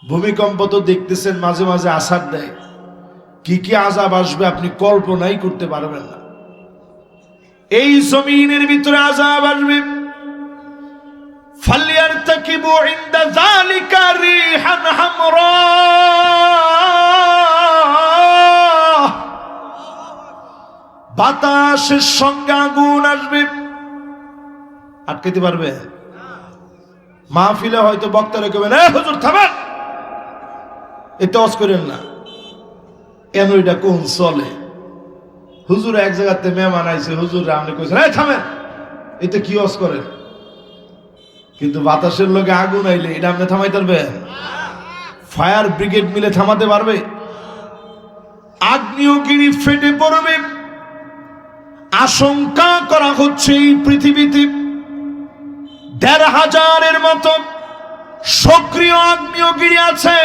ভূমিকম্প তো দেখতেছেন মাঝে মাঝে আছাড় দেয়, কি কি আযাব আসবে আপনি কল্পনাই করতে পারবেন না। এই জমিনের ভিতরে আযাব আসবে। ফালইয়ারতাকিবু ইনদা যালিকা রিহান হামরা, বাতাসের সঙ্গে আগুন আসবে। আটকাইতে পারবে? মাহফিলে হয়তো বক্তারা কেবেন, এ হুজুর থামেন, এটা ওয়াজ করেন না, কেন এটা কোন চলে? হুজুর এক জায়গাতে মেহমান আইছে, হুজুর আপনি কইছেন এই থামেন, এটা কি ওয়াজ করেন? কিন্তু বাতাসের লগে আগুন আইলে এটা আপনি থামাইতে পারবেন? ফায়ার ব্রিগেড মিলে থামাতে পারবে? আগ্নেয়গিরি ফেটে পড়বে। আশঙ্কা করা হচ্ছে এই পৃথিবীতে ১৫০০-এর মতো সক্রিয় আগ্নেয়গিরি আছে,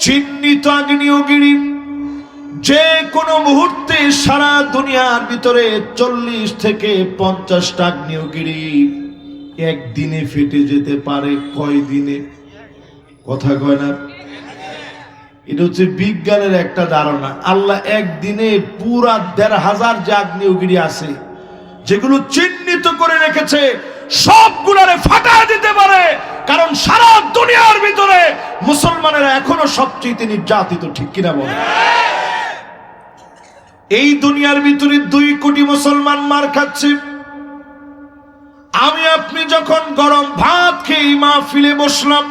চিহ্নিত আগ্নেয়গিরি। যে কোনো মুহূর্তে সারা দুনিয়ার ভিতরে ৪০ থেকে ৫০টা আগ্নেয়গিরি একদিনে ফেটে যেতে পারে। কয় দিনে? কথা কয় না? এটা হচ্ছে বিজ্ঞানের একটা ধারণা। আল্লাহ একদিনে পুরা ১৫০০ যে আগ্নেয়গিরি আছে, যেগুলো চিহ্নিত করে রেখেছে, সবগুলারে ফাটায় দিতে পারে। কারণ সারা দুনিয়ার ভিতরে মুসলমানেরা এখনো সবচেয়ে নির্যাতিত, ঠিক কিনা বলে? এই দুনিয়ার ভিতরে ২ কোটি মুসলমান মার খাচ্ছে। আমি আপনি যখন গরম ভাত খেয়ে মাহফিলে বসলাম,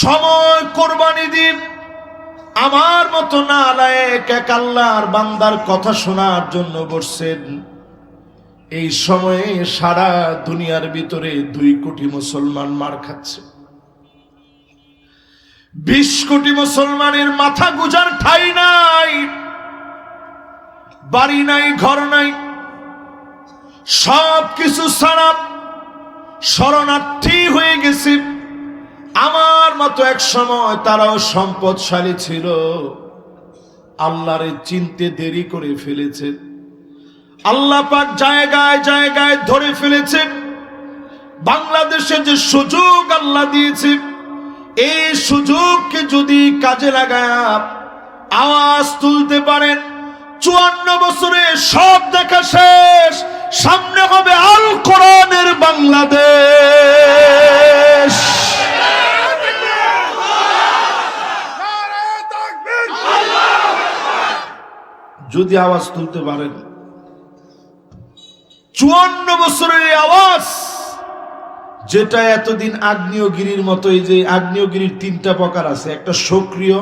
সময় কোরবানি দিন, আমার মতো নালায়েক এক আল্লাহর বান্দার কথা শোনার জন্য বসছেন। এই সময়ে সারা দুনিয়ার ভিতরে ২ কোটি মুসলমান মার খাচ্ছে। ২০ কোটি মুসলমানের মাথা গুজার ঠাঁই নাই, বাড়ি নাই, ঘর নাই, সব কিছু ছাড়া শরণার্থী হয়ে গেছে। আমার মতো এক সময় তারাও সম্পদশালী ছিল, আল্লাহরে চিনতে দেরি করে ফেলেছে। আল্লাহ পাক জায়গায় জায়গায় ধরে ফেলেছে। বাংলাদেশে যে সুযোগ আল্লাহ দিয়েছে, এই সুযোগকে যদি কাজে লাগায় আওয়াজ তুলতে পারেন, ৫৪ বছরে সব দেখা শেষ, সামনে হবে আল কোরআনের বাংলাদেশ। যদি আওয়াজ তুলতে পারেন, ৫৪ বছরের আওয়াজ, যেটা এতদিন আগ্নেয়গিরির মতো। এই যে আগ্নেয়গিরির ৩টা প্রকার আছে, একটা সক্রিয়,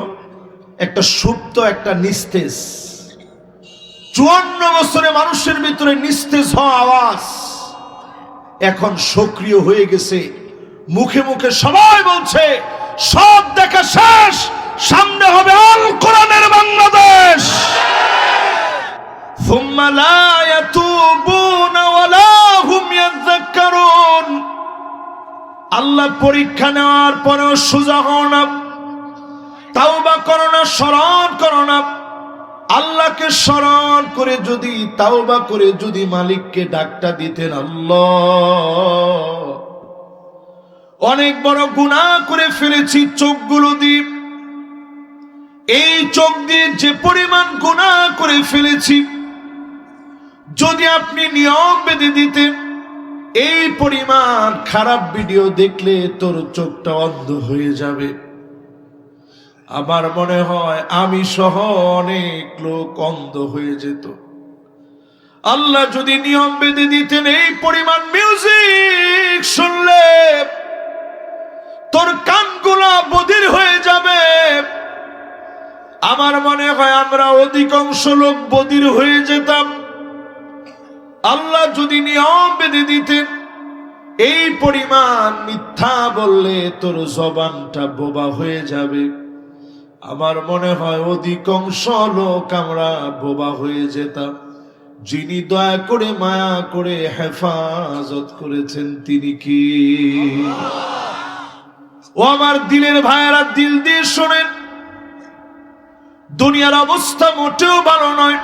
একটা সুপ্ত, একটা নিস্তেজ। ৫৪ বছরে মানুষের ভিতরে নিস্তেজ হওয়া আওয়াজ এখন সক্রিয় হয়ে গেছে। মুখে মুখে সবাই বলছে সব দেখা শেষ, সামনে হবে আল কোরআনের বাংলাদেশ। সুম্মা লা ইয়াতুবুনা ওয়ালা হুম ইয়াযাক্কারুন। আল্লাহ পরীক্ষা নেওয়ার পরেও সোজা হও না, তাওবা করো না, স্মরণ করো না। আল্লাহকে স্মরণ করে যদি, তাওবা করে যদি মালিককে ডাকটা দিতেন, আল্লাহ অনেক বড় গুনাহ করে ফেলেছি চোখগুলো দিয়ে, এই চোখ দিয়ে যে পরিমাণ গুনাহ করে ফেলেছি, যদি আপনি নিয়ম বেঁধে দিতেন, এই পরিমাণ খারাপ ভিডিও দেখলে তোর চোখটা অন্ধ হয়ে যাবে। আমার মনে হয় আমি সহ অনেক লোক অন্ধ হয়ে যেত। আল্লাহ যদি নিয়ম বেঁধে দিতেন, এই পরিমাণ মিউজিক শুনলে তোর কানগুলা বধির হয়ে যাবে, আমার মনে হয় আমরা অধিকাংশ লোক বধির হয়ে যেতাম। আল্লাহ যদি নিয়ম বেঁধে দিতেন, এই পরিমাণ মিথ্যা বললে তোর জবানটা বোবা হয়ে যাবে, আমার মনে হয় অধিকাংশ লোক আমরা বোবা হয়ে যেতাম। যিনি দয়া করে মায়া করে হেফাজত করেছেন তিনি কি? ও আমার দিলের ভাইয়েরা, দিল দিয়ে শোনেন, দুনিয়ার অবস্থা মোটেও ভালো নয়।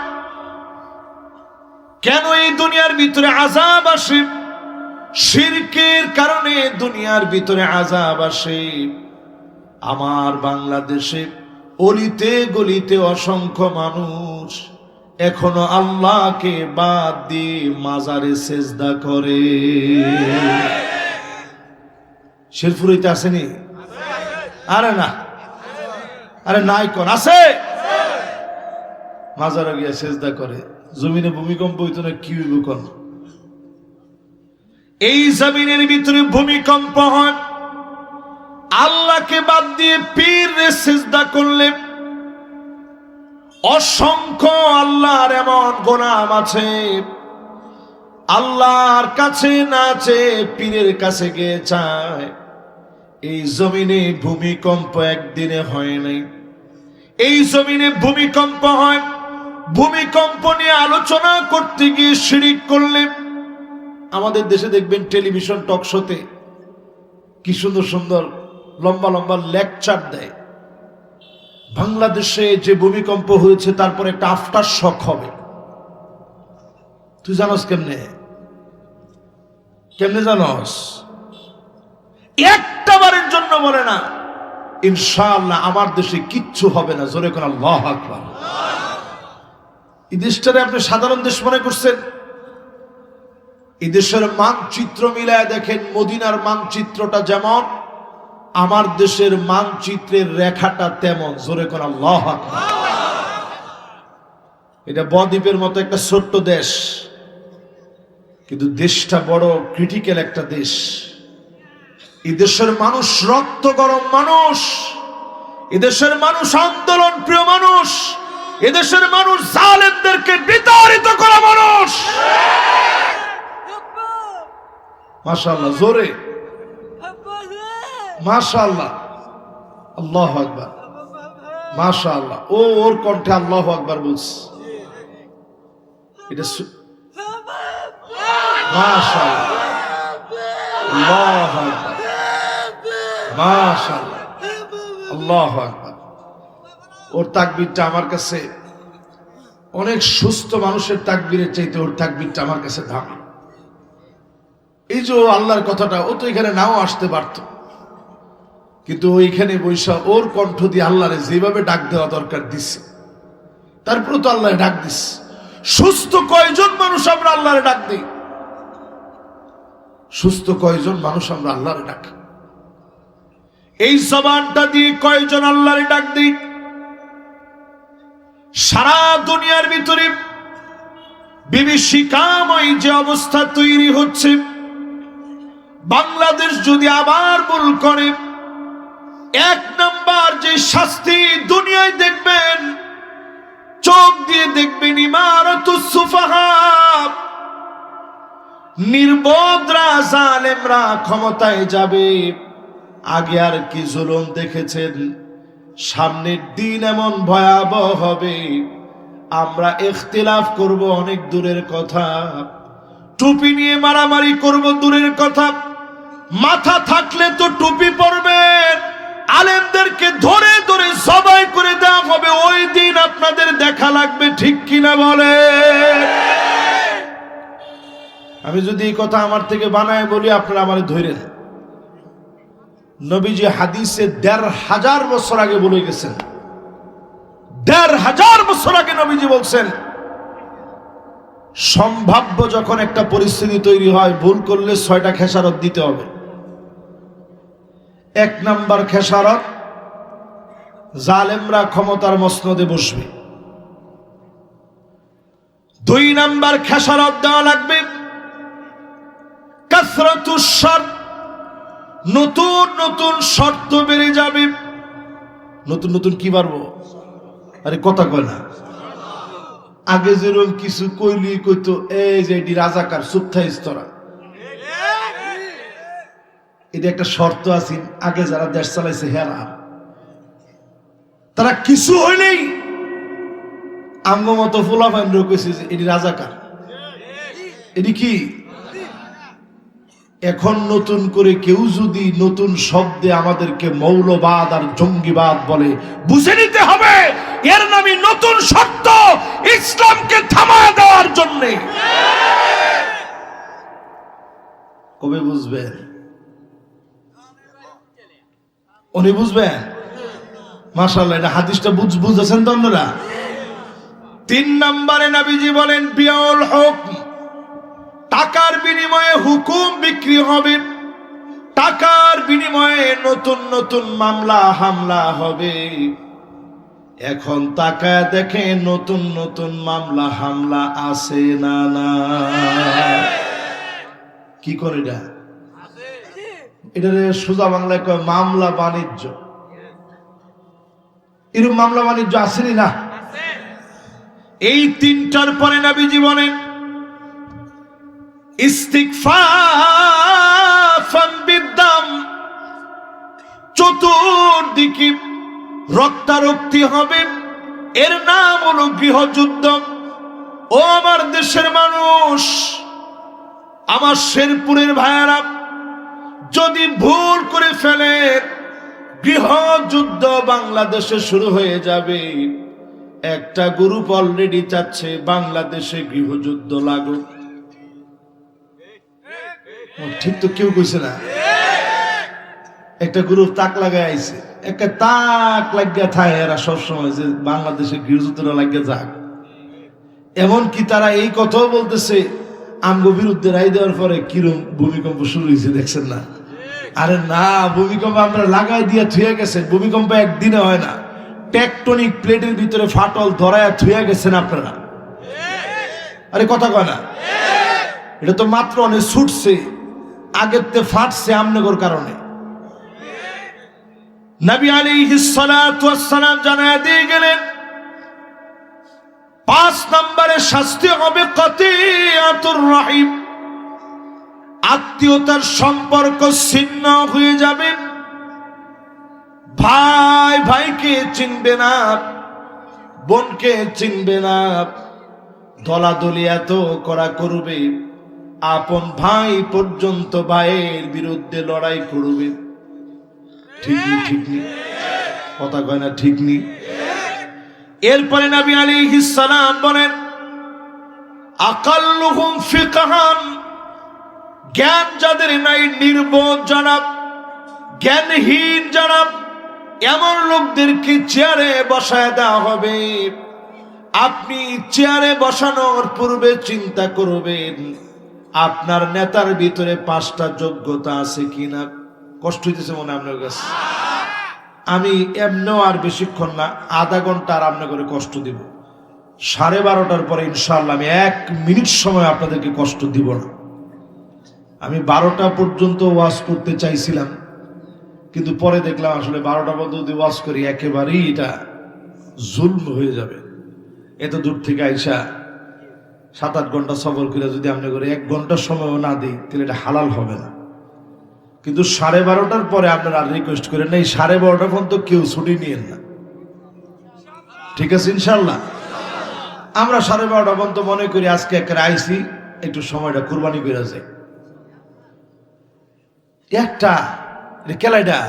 কেন এই দুনিয়ার ভিতরে আযাব আসে? শিরকের কারণে দুনিয়ার ভিতরে আযাব আসে। আমার বাংলাদেশে অলিতে গলিতে অসংখ্য মানুষ এখনো আল্লাহকে বাদ দিয়ে মাজারে সেজদা করে। শেরপুরিতে আসেনি? আরে না, আরে নাই কোন আছে? মাজারে গিয়ে সেজদা করে। জমিনে ভূমিকম্প হইতো না, কি হইব কোন? এই জমিনের ভিতরে ভূমিকম্প হয়, আল্লাহকে বাদ দিয়ে পীরে সিজদা করলে অসংখ্য আল্লাহর এমন গোলাম আছে আল্লাহর কাছে না চেয়ে পীরের কাছে গিয়ে চায়। এই জমিনে ভূমিকম্প একদিনে হয় নাই, এই জমিনে ভূমিকম্প হয়। ভূমিকম্প নিয়ে আলোচনা করতে গিয়ে শিরক করলে আমাদের দেশে দেখবেন টেলিভিশন টক শোতে কি সুন্দর সুন্দর লম্বা লম্বা লেকচার দেয়। বাংলাদেশে যে ভূমিকম্প হয়েছে তারপর একটা আফটার শক হবে। তুই জানোস কেমনে? কেমনে জানোস? একটা বারের জন্য বলে না ইনশাআল্লাহ আমার দেশে কিচ্ছু হবে না। জোরে কোন আল্লাহু আকবার। এই দেশটারে আপনি সাধারণ দেশ মনে করছেন? এই দেশের মানচিত্র মিলায় দেখেন, মদিনার মানচিত্রটা যেমন আমার দেশের মানচিত্রের রেখাটা তেমন। জোরে কোন আল্লাহু আকবার। এটা বদ্বীপের মতো একটা ছোট্ট দেশ, কিন্তু দেশটা বড় ক্রিটিক্যাল একটা দেশ। এই দেশের মানুষ রক্ত গরম মানুষ, এদেশের মানুষ আন্দোলন প্রিয় মানুষ, এদেশের মানুষ জালেমদেরকে বিতাড়িত করা মানুষ। মাশাআল্লাহ, জোরে মাশাআল্লাহ, আল্লাহু আকবার, মাশাআল্লাহ। ও ওর কণ্ঠে আল্লাহু আকবার বলছে, এটা মাশাআল্লাহ, আল্লাহু আকবার, মাশাআল্লাহ, আল্লাহু আকবার। ওর তাকবীরটা আমার কাছে অনেক সুস্থ মানুষের তাকবীরের চাইতে ওর তাকবীরটা আমার কাছে দামি। এই যে আল্লাহর কথাটা, ও তো এখানে নাও আসতে পারত, কিন্তু ওইখানে বৈশা ওর কণ্ঠ দিয়ে আল্লাহরে যেভাবে ডাক দেওয়া দরকার দিচ্ছে, তারপরে তো আল্লাহ ডাক দিচ্ছে। সুস্থ কয়জন মানুষ আমরা আল্লাহরে ডাক দিই? সুস্থ কয়জন মানুষ আমরা আল্লাহরে ডাক? এই জবানটা দিয়ে কয়জন আল্লাহরে ডাক দিই? সারা দুনিয়ার ভিতরে বিভীষিকাময় যে অবস্থা তৈরি হচ্ছে, বাংলাদেশ যদি আবার ভুল করে, এক নাম্বার যে শাস্তি দুনিয়ায় দেখবেন, চোখ দিয়ে দেখবেন, ইমারাতুস সুফাহা, নির্বোধরা জালেমরা ক্ষমতায় যাবে। আগে আর কি জুলুম দেখেছেন, সামনের দিন এমন ভয়াবহ হবে, আমরা ইখতিলাফ করব অনেক দূরের কথা, টুপি নিয়ে মারামারি করব দূরের কথা, মাথা থাকলে তো টুপি পরবেন, আলেমদেরকে ধরে ধরে জবাই করে দেওয়া হবে। ওই দিন আপনাদের দেখা লাগবে, ঠিক কিনা বলে? আমি যদি এই কথা আমার থেকে বানায় বলি, আপনারা আমারে ধরেন। নবীজি হাদিসে ১৫০০ বছর আগে বলে গেছেন, ১৫০০ বছর আগে নবীজি বলছেন, সম্ভাব্য যখন একটা পরিস্থিতি তৈরি হয়, ভুল করলে ৬টা খেসারত দিতে হবে। ১ নাম্বার খেসারত, জালেমরা ক্ষমতার মসনদে বসবে। ২ নাম্বার খেসারত দেওয়া লাগবে কাসরাতুশ শর্ত, নতুন নতুন শর্ত বেড়ে যাবে। নতুন নতুন কি বাড়বো? আরে কথা কয় না। আগে যেরকম কিছু কইলি কইতো, এই যে এটি রাজাকার, চুপ থাইস তোরা, এটা একটা শর্ত আছে। আগে যারা দেশ চালাইছে হেরা, তারা কিছু হইলেই আঙ্গ মতো ফোলা ফাইন কইছে যে এটি রাজাকার, এটি কি। এখন নতুন করে কেউ যদি নতুন শব্দে আমাদেরকে মৌলবাদ আর জঙ্গিবাদ বলে, বুঝে নিতে হবে এর নামই নতুন শর্ত ইসলামকে থামায় দেওয়ার জন্য। কবে বুঝবেন? উনি বুঝবেন? মাশাআল্লাহ, এটা হাদিসটা বুঝেছেন তো আপনারা? 3 নম্বরে নবীজি বলেন বিয়াউল হুকম, টাকার বিনিময়ে হুকুম বিক্রি হবে, টাকার বিনিময়ে নতুন নতুন মামলা হামলা হবে। এখন তাকায় দেখে নতুন নতুন মামলা হামলা আছে না না? কি করে এটা? এটা সোজা বাংলায় কয় মামলা বাণিজ্য। এরকম মামলা বাণিজ্য আসেনি না? এই 3টার পরে নবীজি বলেন ইস্তিগফাফান বিদ্দাম, চতুর্দিকে রক্তারক্তি হবে, এর নাম হলো গৃহযুদ্ধ। ও আমার দেশের মানুষ, আমার শেরপুরের ভাইয়ারা, যদি ভুল করে ফেলে গৃহযুদ্ধ বাংলাদেশে শুরু হয়ে যাবে। একটা গ্রুপ অলরেডি চাচ্ছে বাংলাদেশে গৃহযুদ্ধ লাগুক। ঠিক তো কেউ কইছে না? একটা গ্রুপ তাক লাগাই আইছে, একটা তাক লাগিয়া থাকে এরা সবসময় যে বাংলাদেশে গৃহযুদ্ধটা লাগিয়া যাক। এমনকি তারা এই কথাও বলতেছে আমগো বিরুদ্ধে রায় দেওয়ার পরে কিরম ভূমিকম্প শুরু হয়েছে দেখছেন না? আরে না, ভূমিকম্প আমরা লাগাই দিয়া থুয়ে গেছেন। ভূমিকম্প একদিনে হয় না, টেকটনিক প্লেটের ভিতরে ফাটল ধরায় থুয়ে গেছেন আপনারা। আরে কথা কয় না? এটা তো মাত্র অনেক ছুটছে, আগের তে ফাটছে আমনগর কারণে। নবী আলাইহিস সালাতু ওয়াস সালাম জানায় দিয়ে গেলেন 5 নম্বরে শাস্তি হবে কাতিয়াতুর রহিম, আত্মীয়তার সম্পর্ক ছিন্ন হয়ে যাবে। ভাই ভাইকে চিনবে না, বোনকে চিনবে না, দলাদলি এত করা করবে, আপন ভাই পর্যন্ত ভাইয়ের বিরুদ্ধে লড়াই করবে। ঠিক নেই? ঠিক নেই? কথা কয় না ঠিক নেই? এরপরে নবী আলাইহিস সালাম বলেন আকাল্লুহুম ফিকহান, জ্ঞান যাদের নাই, নির্বোধ যারা, জ্ঞানহীন যারা, এমন লোকদেরকে চেয়ারে বসায় দেওয়া হবে। আপনি চেয়ারে বসানোর পূর্বে চিন্তা করবেন আপনার নেতার ভিতরে 5টা যোগ্যতা আছে কিনা। কষ্ট হইতেছে মনে আপনার কাছে? আমি এমনিও আর বেশিক্ষণ না, আধা ঘন্টা আর আপনার করে কষ্ট দিব। 12:30টার পরে ইনশাআল্লাহ আমি 1 মিনিট সময় আপনাদেরকে কষ্ট দিব না। আমি 12টা পর্যন্ত ওয়াজ করতে চাইছিলাম, কিন্তু পরে দেখলাম আসলে 12টা পর্যন্ত যদি ওয়াজ করি একেবারেই এটা জুলম হয়ে যাবে। এত দূর থেকে আইসা 7-8 ঘন্টা সফর করে যদি আপনি করে 1 ঘন্টার সময়ও না দিই তাহলে এটা হালাল হবে না। কিন্তু 12:30টার পরে আপনারা আর রিকোয়েস্ট করেন না, এই 12:30টা পর্যন্ত কেউ ছুটি নিয়েন না, ঠিক আছে? ইনশাল্লাহ আমরা 12:30টা পর্যন্ত মনে করি আজকে একটা আইসি, একটু সময়টা কুরবানি করে যায়। একটা কেলাইটা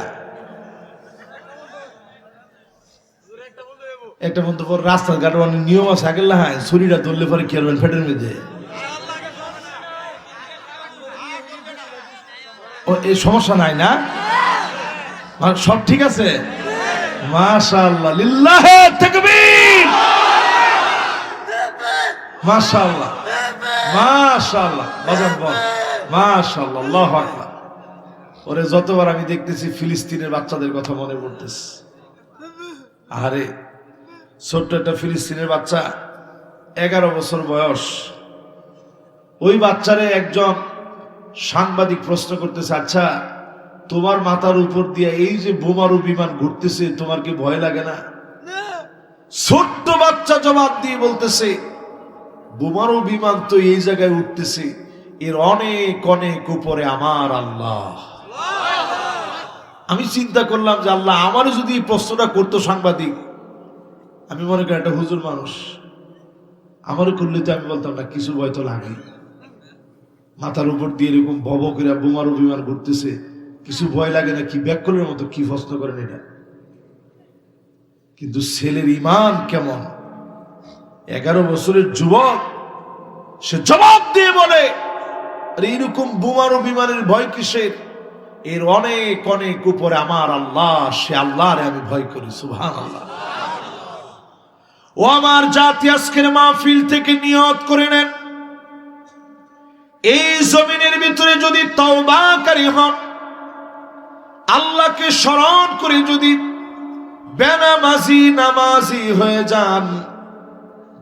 একটা বন্ধু পর রাস্তার ঘাট অনেক নিয়ম আছে, আগে হ্যাঁ ছুরিটা ধরলে পরে কি করবেন ফেটের মধ্যে, এই সমস্যা নাই না? সব ঠিক আছে? মাশাআল্লাহ, লিল্লাহে তাকবীর, মাশাআল্লাহ মাশাআল্লাহ, বাজান বল মাশাআল্লাহ, আল্লাহু আকবার। ওরে যতবার আমি দেখতেছি ফিলিস্তিনের বাচ্চাদের কথা মনে পড়তেছে। আরে ছোট্ট একটা ফিলিস্তিনের বাচ্চা, 11 বছর বয়স। ওই বাচ্চারে একজন সাংবাদিক প্রশ্ন করতেছে, আচ্ছা তোমার মাথার উপর দিয়ে এই যে বোমারু বিমান ঘুরতেছে তোমার কি ভয় লাগে না? ছোট্ট বাচ্চা জবাব দিয়ে বলতেছে, বোমারু বিমান তো এই জায়গায় উঠতেছে, এর অনেক অনেক উপরে আমার আল্লাহ। আমি চিন্তা করলাম যে আল্লাহ আমারও যদি এই প্রশ্নটা করতো সাংবাদিক, আমি মনে করি একটা হুজুর মানুষ, আমারও করলে তো আমি বলতাম না কিছু ভয় তো লাগে, মাথার উপর দিয়ে এরকম ভব করে বোমারু বিমান ঘুরতেছে, কিছু ভয় লাগে না? কি ব্যাকলের মতো কি প্রশ্ন করেন এটা? কিন্তু ছেলের ঈমান কেমন! 11 বছরের যুবক, সে জবাব দিয়ে বলে, আর এইরকম বোমারু বিমানের ভয় কিসের? এর অনেক অনেক উপরে আমার আল্লাহ, সে আল্লাহরে আমি ভয় করি। সুবহানাল্লাহ। ও আমার জাতি, আজকের মাহফিল থেকে নিয়ত করে নেন, এই জমিনের ভিতরে যদি তওবাকারী হন, আল্লাহকে স্মরণ করে যদি বেনামাজি নামাজি হয়ে যান,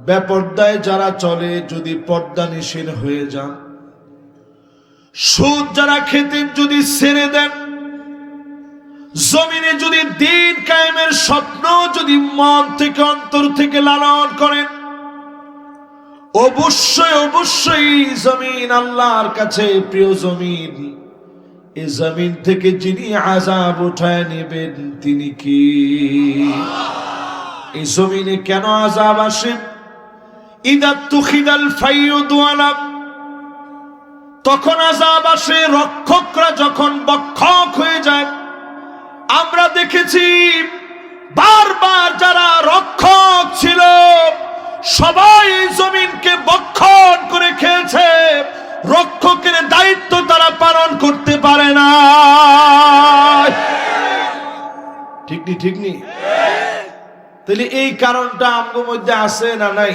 বেপরদায় যারা চলে যদি পর্দা নিশীন হয়ে যান, সুদ যারা খেতেন যদি ছেড়ে দেন, জমিনে যদি দিন কায়েমের স্বপ্ন যদি মন থেকে অন্তর থেকে লালন করেন, অবশ্যই অবশ্যই জমিন আল্লাহর কাছে প্রিয় জমিন। এই জমিন থেকে যিনি আযাব উঠায় নেবেন তিনি কি? এই জমিনে কেন আযাব আসে? ইদা তুখিদাল ফাইয়ুদ ওয়ালা, তখন আযাব আসে রক্ষকরা যখন বক্ষক হয়ে যায়। আমরা দেখেছি বারবার যারা রক্ষক ছিল সবাই জমিনকে বক্ষণ করে খেয়েছে, রক্ষকের দায়িত্ব তারা পালন করতে পারে না। ঠিক নি? ঠিক নি? তাহলে এই কারণটা আমগো মধ্যে আছে না নাই?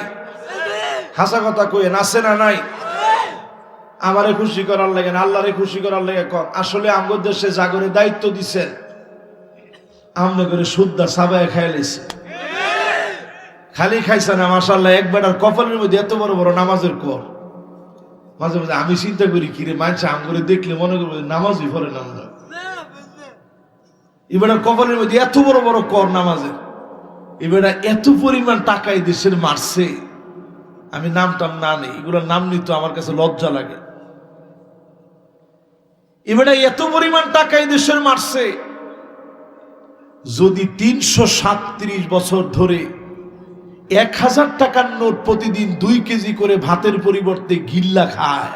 হাসা কথা কইেন, আছে না নাই? আমারে খুশি করার লাগে না, আল্লাহরে খুশি করার লাগে কম। আসলে আমগো দেশে জাগরে দায়িত্ব দিছেন, আমরা করে সুদ্দা সাবায় খাইলেছে, খালি খাইছে না মাশাআল্লাহ। একবার কপালের মধ্যে এত বড় বড় নামাজের কর, মাঝে মাঝে আমি চিন্তা করি কিরে মানছে আম করে দেখলে মনে করবো নামাজই পড়ে না। আমরা এবার কপালের মধ্যে এত বড় বড় কর নামাজের, এবার এত পরিমাণ টাকা এই দেশের মারছে, আমি নামটাম না নেই, এগুলোর নাম নিতে আমার কাছে লজ্জা লাগে। এবার এত পরিমাণ টাকা এই দেশের মারছে, যদি ৩৩৭ বছর ধরে ১,০০০ টাকার নোট প্রতিদিন ২ কেজি করে ভাতের পরিবর্তে গিল্লা খায়,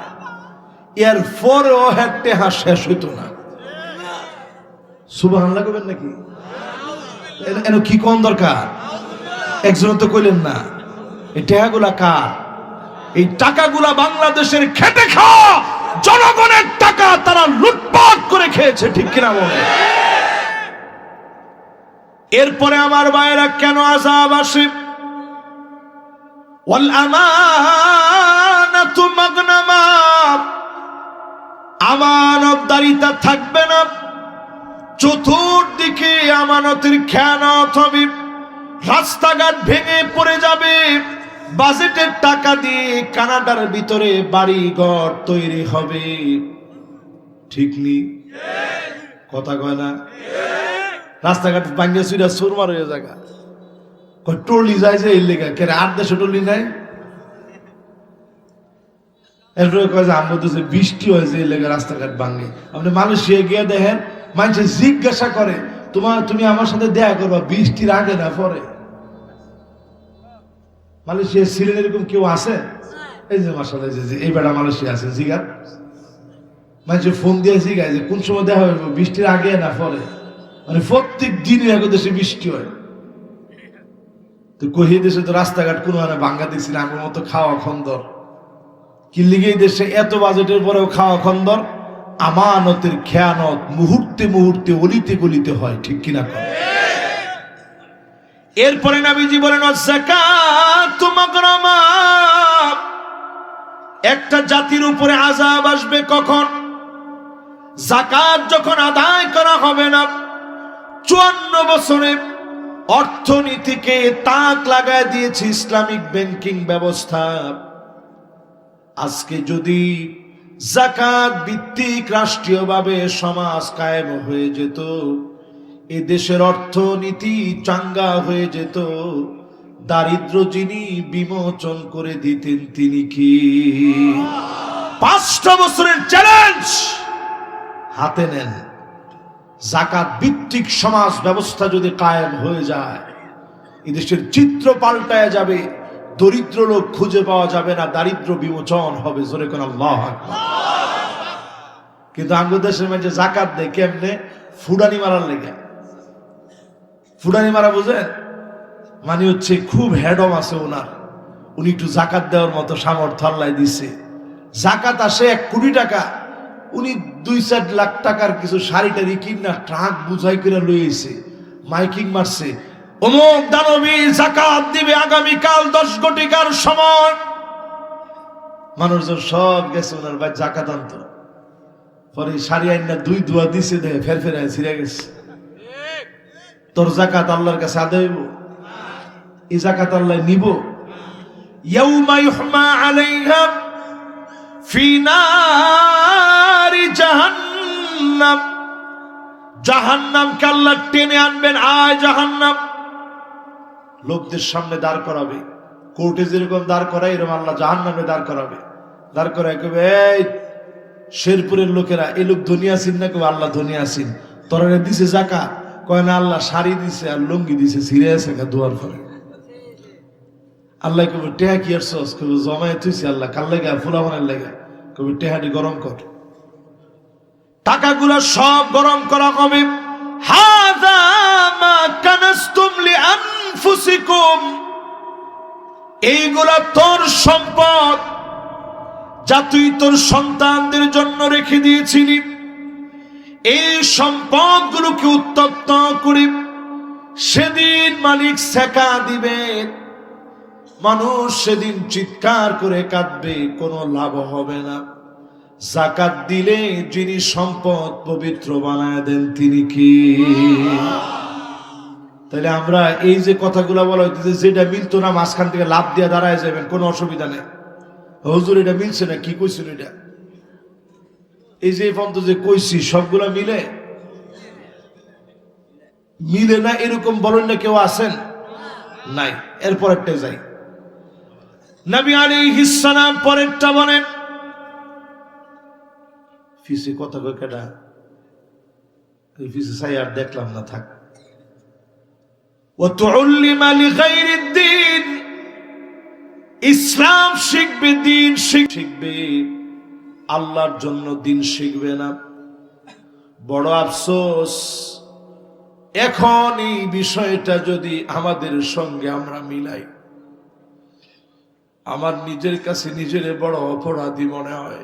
এর পরেও টেহা শেষ হইতো না। সুবহানাল্লাহ কইবেন নাকি? এর কি কোন দরকার? একজন তো কইলেন না। এই টেহাগুলা কার? এই টাকাগুলা বাংলাদেশের খেটে খাওয়া জনগণের টাকা, তারা লুটপাট করে খেয়েছে। ঠিক কিনা বলে? এরপরে আমার ভাইয়েরা কেন আযাব আসে? ওয়াল আমানাতু মাগনামা, আমানতদারিতা থাকবে না, চতুর্দিকে আমানতের খেয়ানত হবে, রাস্তাঘাট ভেঙে পড়ে যাবে, বাজেটের টাকা দিয়ে কানাডার ভিতরে বাড়ি ঘর তৈরি হবে। ঠিক নি? কথা কয় না? রাস্তাঘাট ভাঙ্গে চুরা সুরমার হয়ে জায়গা টলি যায় যে এই লেগা কে ৮-১০ টলি নাই। এরপরে কয় যে আমরা তো বৃষ্টি হয়েছে এই লেগে রাস্তাঘাট ভাঙ্গে। আপনি মালয়েশিয়া গিয়ে দেখেন, মানুষে জিজ্ঞাসা করে তুমি আমার সাথে দেখা করবা বৃষ্টির আগে না পরে? মালয়েশিয়া ছিলেন এরকম কেউ আছে? এই যে মাসাল্লাহ যে এই বেড়া মালয়েশিয়া আছে, জিগার মানুষের ফোন দিয়ে জিগায় যে কোন সময় দেখা হবে, বৃষ্টির আগে না পরে? মানে প্রত্যেক দিনই এক দেশে বৃষ্টি হয়। তো কহি দেশে তো রাস্তাঘাট কোনো মানে ভাঙ্গা দিচ্ছি না, আমার মতো খাওয়া খন্দর। কি লিগে দেশে এত বাজেটের পরেও খাওয়া খন্দর? আমানতের খেয়ানত মুহূর্তে মুহূর্তে অলিতে গলিতে হয়। ঠিক কিনা? এরপরে নবীজি বলেন যাকাতু মাগরামা, একটা জাতির উপরে আযাব আসবে কখন? যাকাত যখন আদায় করা হবে না। ৫৪ বছরে অর্থনীতিকে তাক লাগায় দিয়েছে ইসলামিক ব্যাংকিং ব্যবস্থা। আজকে যদি যাকাত ভিত্তিক রাষ্ট্রীয়ভাবে সমাজ কায়েম হয়ে যেত, এ দেশের অর্থনীতি চাঙ্গা হয়ে যেত, দারিদ্র যিনি বিমোচন করে দিতেন তিনি কি? ৫টা বছরের চ্যালেঞ্জ হাতে নেন। যাকাত ভিত্তিক সমাজ ব্যবস্থা যদি কায়েম হয়ে যায়, এদেশের চিত্র পাল্টায় যাবে, দরিদ্র লোক খুঁজে পাওয়া যাবে না, দারিদ্র বিমোচন হবে। জোরে কোন আল্লাহু আকবার। কিন্তু আমাদের দেশের মধ্যে যাকাত দেয় কেমনে? ফুডানি মারার লেগে। ফুডানি মারা বুঝেন? মানে হচ্ছে খুব হেডম আছে ওনার, উনি একটু যাকাত দেওয়ার মতো সামর্থ্য আল্লাহ দিছে, জাকাত আসে 1 কোটি টাকা, উনি 2-4 লাখ টাকার কিছু শাড়ি টাড়ি কিনা ট্রাক বুঝাই করে লইছে, মাইকিং মারছে, অমুক দানবী জাকাত দিবে আগামীকাল 10 ঘটিকার সময়। মানুষজন সব গেছে ওনার ভাই জাকাত আনতো। পরে শাড়ি আইনা 2 দোয়া দিছে, দেয় ফের ফের ছিঁড়ে গেছে। তোর জাকাত আল্লাহর কাছে আদায় হইব? এই জাকাত আল্লাহ নিব? ইয়াউমা ইউহমা আলাইহা ফি নারি জাহান্নাম, জাহান্নামকে আল্লাহ টেনে আনবেন, আয় জাহান্নাম। লোকদের সামনে দাঁড় করাবে, কোর্টে যেরকম দাঁড় করায় এরকম আল্লাহ জাহান্নামে দাঁড় করাবে। দাঁড় করায় কবে, এই শেরপুরের লোকেরা, এই লোক ধনী আছেন না? কেউ আল্লাহ ধনী আছেন। তোরা দিছে জাকাত? কয় না, আল্লাহ শাড়ি দিছে আর লুঙ্গি দিছে, ছিঁড়ে আছে দোয়ার পরে। আল্লাহ কবে টেহা কি আসছস? কবে জমায়ে তুইছি আল্লাহ কাল লেগে ফুলা মনের লেগে। কবে টেহাটি গরম কর, টাকাগুলো সব গরম করা হবে। হাযা মা কানাসতুম লিআনফুসিকুম, এইগুলা তোর সম্পদ যা তুই তোর সন্তানদের জন্য রেখে দিয়েছিলি। এই সম্পদগুলোকে উত্তপ্ত করে সেদিন মালিক সেকা দিবে। মানুষ সেদিন চিৎকার করে কাঁদবে, কোনো লাভ হবে না। যাকাত দিলে যিনি সম্পদ পবিত্র বানায় দেন তিনি কি? তাহলে আমরা এই যে কথাগুলো বলা হইতেছে, যেটা মিলতো না মাঝখান থেকে লাভ দিয়ে দাঁড়ায় যাবেন, কোনো অসুবিধা নেই। হুজুর এটা মিলছে না, কি কইছিল এটা? এই যে পর্যন্ত যে কইছি সবগুলা মিলে মিলে না এরকম বলেন না কেউ আছেন? নাই। এরপর একটা যাই, নবী আলাইহিস সালাম পরেরটা বলেন, ফিসে কথা কই কেডা? এই ফিসে চাই আর দেখলাম না, থাক। ওয়া তুউল্লিমা লিগাইরিদ দ্বীন, ইসলাম শিখবে, দিন শিখবে, আল্লাহর জন্য দিন শিখবে না। বড় আফসোস, এখন এই বিষয়টা যদি আমাদের সঙ্গে আমরা মিলাই, আমার নিজের কাছে নিজের বড় অপরাধী মনে হয়।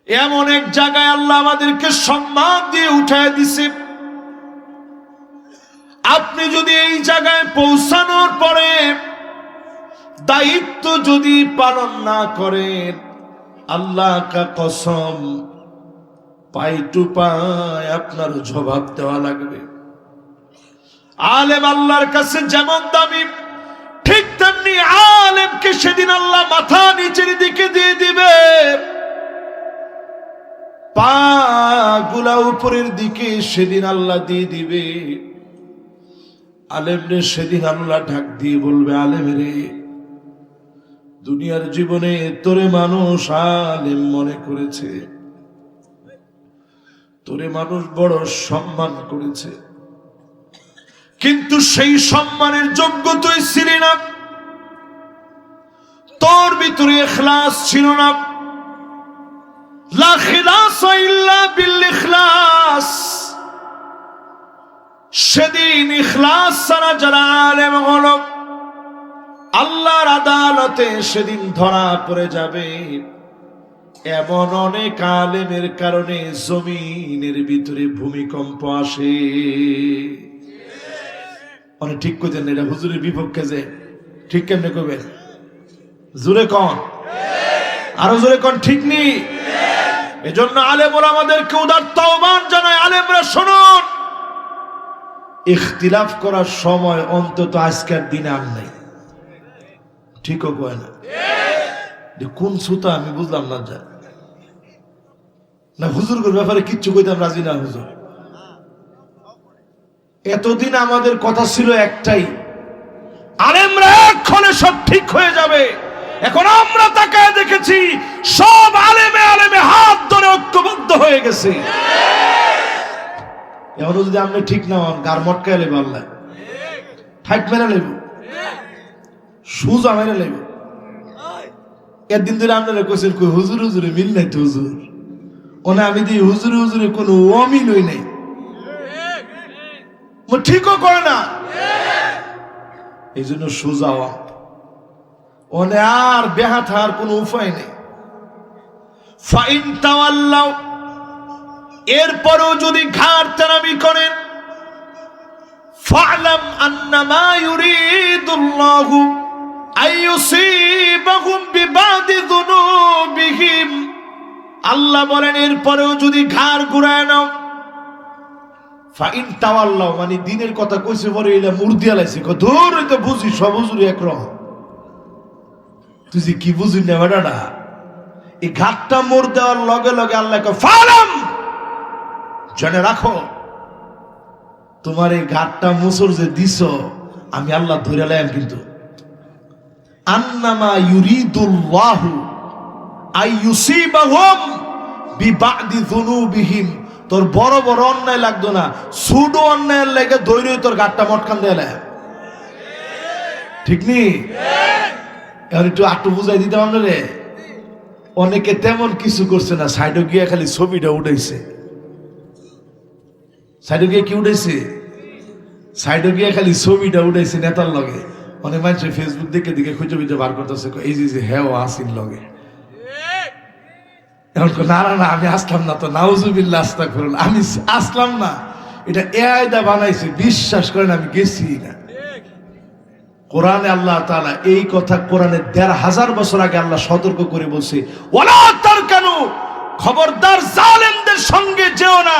এমন এক জায়গায় আল্লাহ আমাদেরকে সম্মান দিয়ে উঠায় দিছে, আপনি যদি এই জায়গায় পৌঁছানোর পরে দায়িত্ব যদি পালন না করেন, আল্লাহ কা কসম পাই টু পাই আপনার জবাব দেওয়া লাগবে। আলেম আল্লাহর কাছে যেমন দামি, ঠিক তেমনি আলেমকে সেদিন আল্লাহ মাথা নিচের দিকে দিয়ে দিবে, পা গুলা উপরের দিকে সেদিন আল্লাহ দিয়ে দিবে। আলেমরে সেদিন আল্লাহ ঢাক দিয়ে বলবে, আলেম রে, দুনিয়ার জীবনে তোরে মানুষ আলেম মনে করেছে, তোরে মানুষ বড় সম্মান করেছে, কিন্তু সেই সম্মানের যোগ্য তুই ছিলি না, তোর ভিতরে ইখলাস ছিল না। লা খিলাসা ইল্লা বিল ইখলাস, সেদিন ইখলাস ছাড়া যারা আলেম হলো আল্লাহর আদালতে সেদিন ধরা পড়ে যাবে। এমন অনেক আলেমের কারণে জমিনের ভিতরে ভূমিকম্প আসে। অনেক ঠিক করতেন, এটা হুজুরের বিপক্ষে যে, ঠিক কেমনে করবেন? জোরে কন, আরো জোরে কন, ঠিক নেই? এজন্য আলেমরা আমাদেরকে উদারতা আহ্বান জানায়, আলেমরা শুনুন, ইখতিলাফ করার সময় অন্তত আজকের দিনে আর নাই। ঠিকও কয় না? কোন সুতা আমি বুঝলাম না। যা না হুজুরের ব্যাপারে কিচ্ছু কইতাম রাজি না। হুজুর, এতদিন আমাদের কথা ছিল একটাই, আলেমরা এক্ষণে সব ঠিক হয়ে যাবে। এখন আমরা তাকায় দেখেছি সব আলেমে আলেমে হাত ধরে ঐক্যবদ্ধ হয়ে গেছে। এখনো যদি আপনি ঠিক না হন, গার মটকায় লেবে, আল্লাহ ঠাইট মেরে লেব, সুজা মেরে লেব। একদিন ধরে আপনারা কোয়েছেন কই হুজুর হুজুরে মিল নাই তো হুজুর, ওনা আমি দিই হুজুরে হুজুরে কোনো অমিল হই নাই, ঠিকও করে না। এই জন্য সোজা ওনে আর বেহাথার কোনো উপায় নেই। ফাইন তাওয়াল্লাও, এরপরও যদি ঘাড় তেরামি করেন, ফা'লাম আন্নামা ইউরিদুল্লাহু আইয়ুসিবাহুম বিবাদি যুনুবিহিম, আল্লাহ বলেন এরপরেও যদি ঘাড় ঘুরায় নাও, ফাইন তাওয়াল্লাও মানে দিনের কথা কইছে পরে এলা মুরদিয়া লাইছে, ধুর এই তো বুঝি সব হুজুরি একরকম, তুই যে কি বুঝি না বেটাটা। এই ঘাটটা মোড় দেওয়ার লগে লগে আল্লাহ কয় ফালাম, জেনে রাখো তোমার এই ঘাটটা মুসর যে দিছ আমি আল্লাহ ধরে লাইম, কিন্তু আন্নামা ইউরিদুল্লাহু আইয়ুসিবাহুম বিবাদি যুনুবিহিম, তোর বড় বড় অন্যায় লাগতো না, ছোট অন্যায়ের লেগে ধৈর্য তোর ঘাটটা মটকান দেয়। ঠিক নি? এখন একটু আটটু বুঝাই দিতে আমরা রে। অনেকে তেমন কিছু করছে না, সাইডে গিয়ে খালি ছবিটা উঠাইছে। সাইডে গিয়ে কি উঠাইছে? সাইডে গিয়ে খালি ছবিটা উঠাইছে নেতার লগে। অনেক মানুষ ফেসবুক দেখে দেখে খুঁজে খুঁজে বার করতেছে, এই যে হ্যাঁ আসিন লগে। এখন না না না আমি আসলাম না, তো নাউজুবিল্লাহ আস্তাগফিরুল্লাহ, আমি আসলাম না, এটা এআইদা বানাইছে, বিশ্বাস করেন আমি গেছি না। কোরআনে আল্লাহ তাআলা এই কথা কোরআনে ১৫০০ বছর আগে আল্লাহ সতর্ক করে বলছে, ওয়ালা তারকানু, খবরদার জালেমদের সঙ্গে যেও না,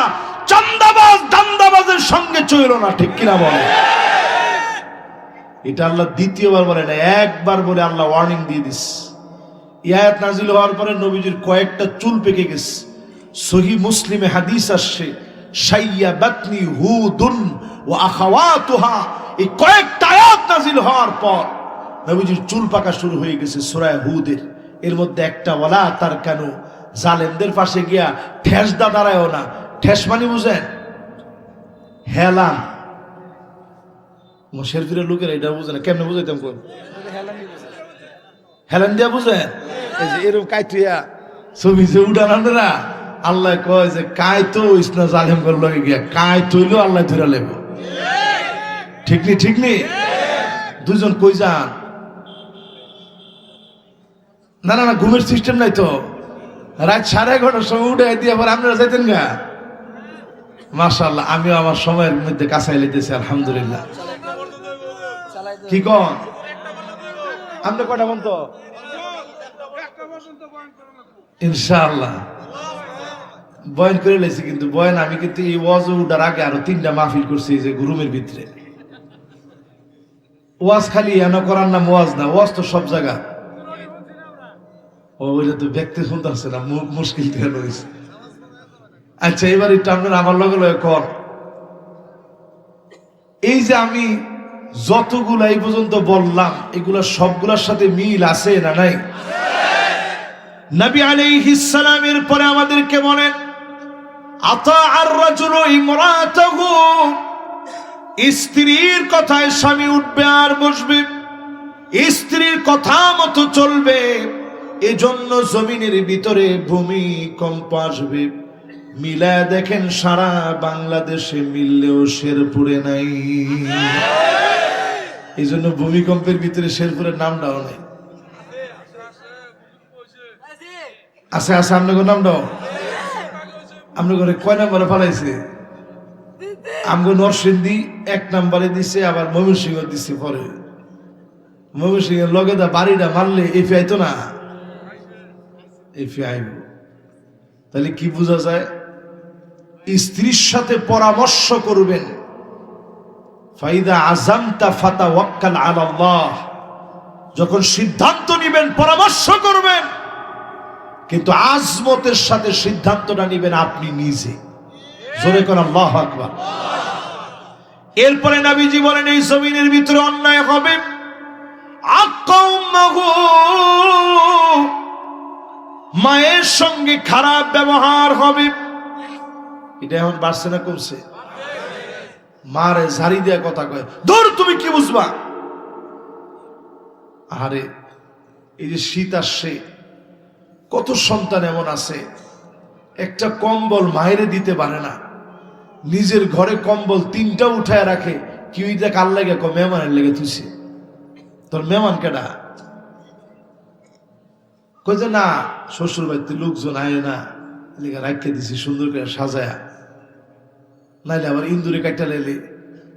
চান্দাবাজ দান্দাবাজের সঙ্গে চলো না। ঠিক কিনা বলে? এটা আল্লাহ দ্বিতীয়বার বলে না, একবার বলে আল্লাহ ওয়ার্নিং দিয়ে দিস। এই আয়াত নাযিল হওয়ার পরে নবীজির কয়েকটা চুল পেকে গেছে। সহিহ মুসলিমে হাদিস আসছে, শাইয়াবাতনি হুদুন ওয়া আখাওয়াতুহা, এই কয়েকটা আয়াত নাযিল হওয়ার পর নবীজির চুল পাকা শুরু হয়ে গেছে সূরা হুদের। এর মধ্যে একটা ওয়ালা তারকানু, জালেমদের পাশে গিয়া ঠেস দা দাঁড়ায়ও না। ঠেস মানে বুঝেন? হেলান। শেরফিরের লোকেরা এটা বুঝে না, কেমনে বুঝাইতাম কোন? হেলান দিয়া বুঝেন? এই যে এরকম কাইতুয়া ছবি যে উঠান না, আল্লাহ কয় যে কাইতো ইসনা জালেম করে লগে গিয়া কাইতইলো আল্লাহ ধরে লেব। ঠিক নি? ঠিক নি? দুজন কই যান? না না না, ঘুমের সিস্টেম নাই তো। রাত 11:30 সময় উঠে দিয়ে আবার আপনারা যাইতেন গা। মাশাআল্লাহ, আমিও আমার সময়ের মধ্যে কাছাই লাইতেছি আলহামদুলিল্লাহ। কি কন? আমরা কটা বলতো ইনশাআল্লাহ বয়ান করে লেছি, কিন্তু বয়ান আমি কিন্তু এই ওয়াজ উঠার আগে আরো 3টা মাহফিল করছি যে গুরুমের ভিতরে। ওয়াজ খালি এনে করার নাম ওয়াজ না, ওয়াজ তো সব জায়গা। ওইটা তো ব্যক্তি শুনতে আসছে না, মুশকিল থেকে রয়েছে। আচ্ছা, এবার একটু আপনারা আমার লগে লগে কর। এই যে আমি যতগুলা এই পর্যন্ত বললাম, এগুলা সবগুলার সাথে মিল আছে না নাই? নবী আলাইহিস সালামের পরে আমাদেরকে বলেন, আতা আর রাজুলু ইমরাতাহু, স্ত্রীর কথায় স্বামী উঠবে আর বসবে, স্ত্রীর কথা মতো চলবে। এজন্য জমিনের ভিতরে ভূমিকম্প আসবে। মিলায় দেখেন সারা বাংলাদেশে মিললেও শেরপুরে নাই। এই জন্য ভূমিকম্পের ভিতরে শেরপুরের নামটাও নাই। আছে আছে আপনার নামটাও? আপনার ঘরে কয় নম্বরে ফালাইছে? আমগো নরসিংদী 1 নম্বরে দিছে, আবার ময়মনসিংহ দিছে। পরে ময়মনসিংহের লগে দা বাড়িটা মারলে এফি আইতো না, এফি আইব। তাহলে কি বোঝা যায়? স্ত্রীর সাথে পরামর্শ করবেন। ফাইদা আযামতা ফাতাওয়াক্কাল আলাল্লাহ, যখন সিদ্ধান্ত নেবেন পরামর্শ করবেন, কিন্তু আজমতের সাথে সিদ্ধান্তটা নেবেন আপনি নিজে। জোরে করে আল্লাহু আকবার। এরপরে নবীজি বলেন, এই জমিনের ভিতরে অন্যায় হবে, আকাউমাহু, মায়ের সঙ্গে খারাপ ব্যবহার হবে। এটা এখন বাড়ছে না কমছে? মারে ঝাড়ি দেয়া কথা কয়, ধর তুমি কি বুঝবা? আরে এই যে শীত আসছে, কত সন্তান এমন আছে একটা কম্বল মায়েরে দিতে পারে না, নিজের ঘরে কম্বল 3টা উঠায় রাখে। কি ওইটা কার লাগে? মেহমানের লেগে তুইছে। তোর মেহমান কেডা? কই যে না শ্বশুর বাড়িতে লোকজন আয় না, লিখে রাখিয়ে দিছি সুন্দর করে সাজায়া, নাইলে আবার ইন্দুরে কাটা লাইলে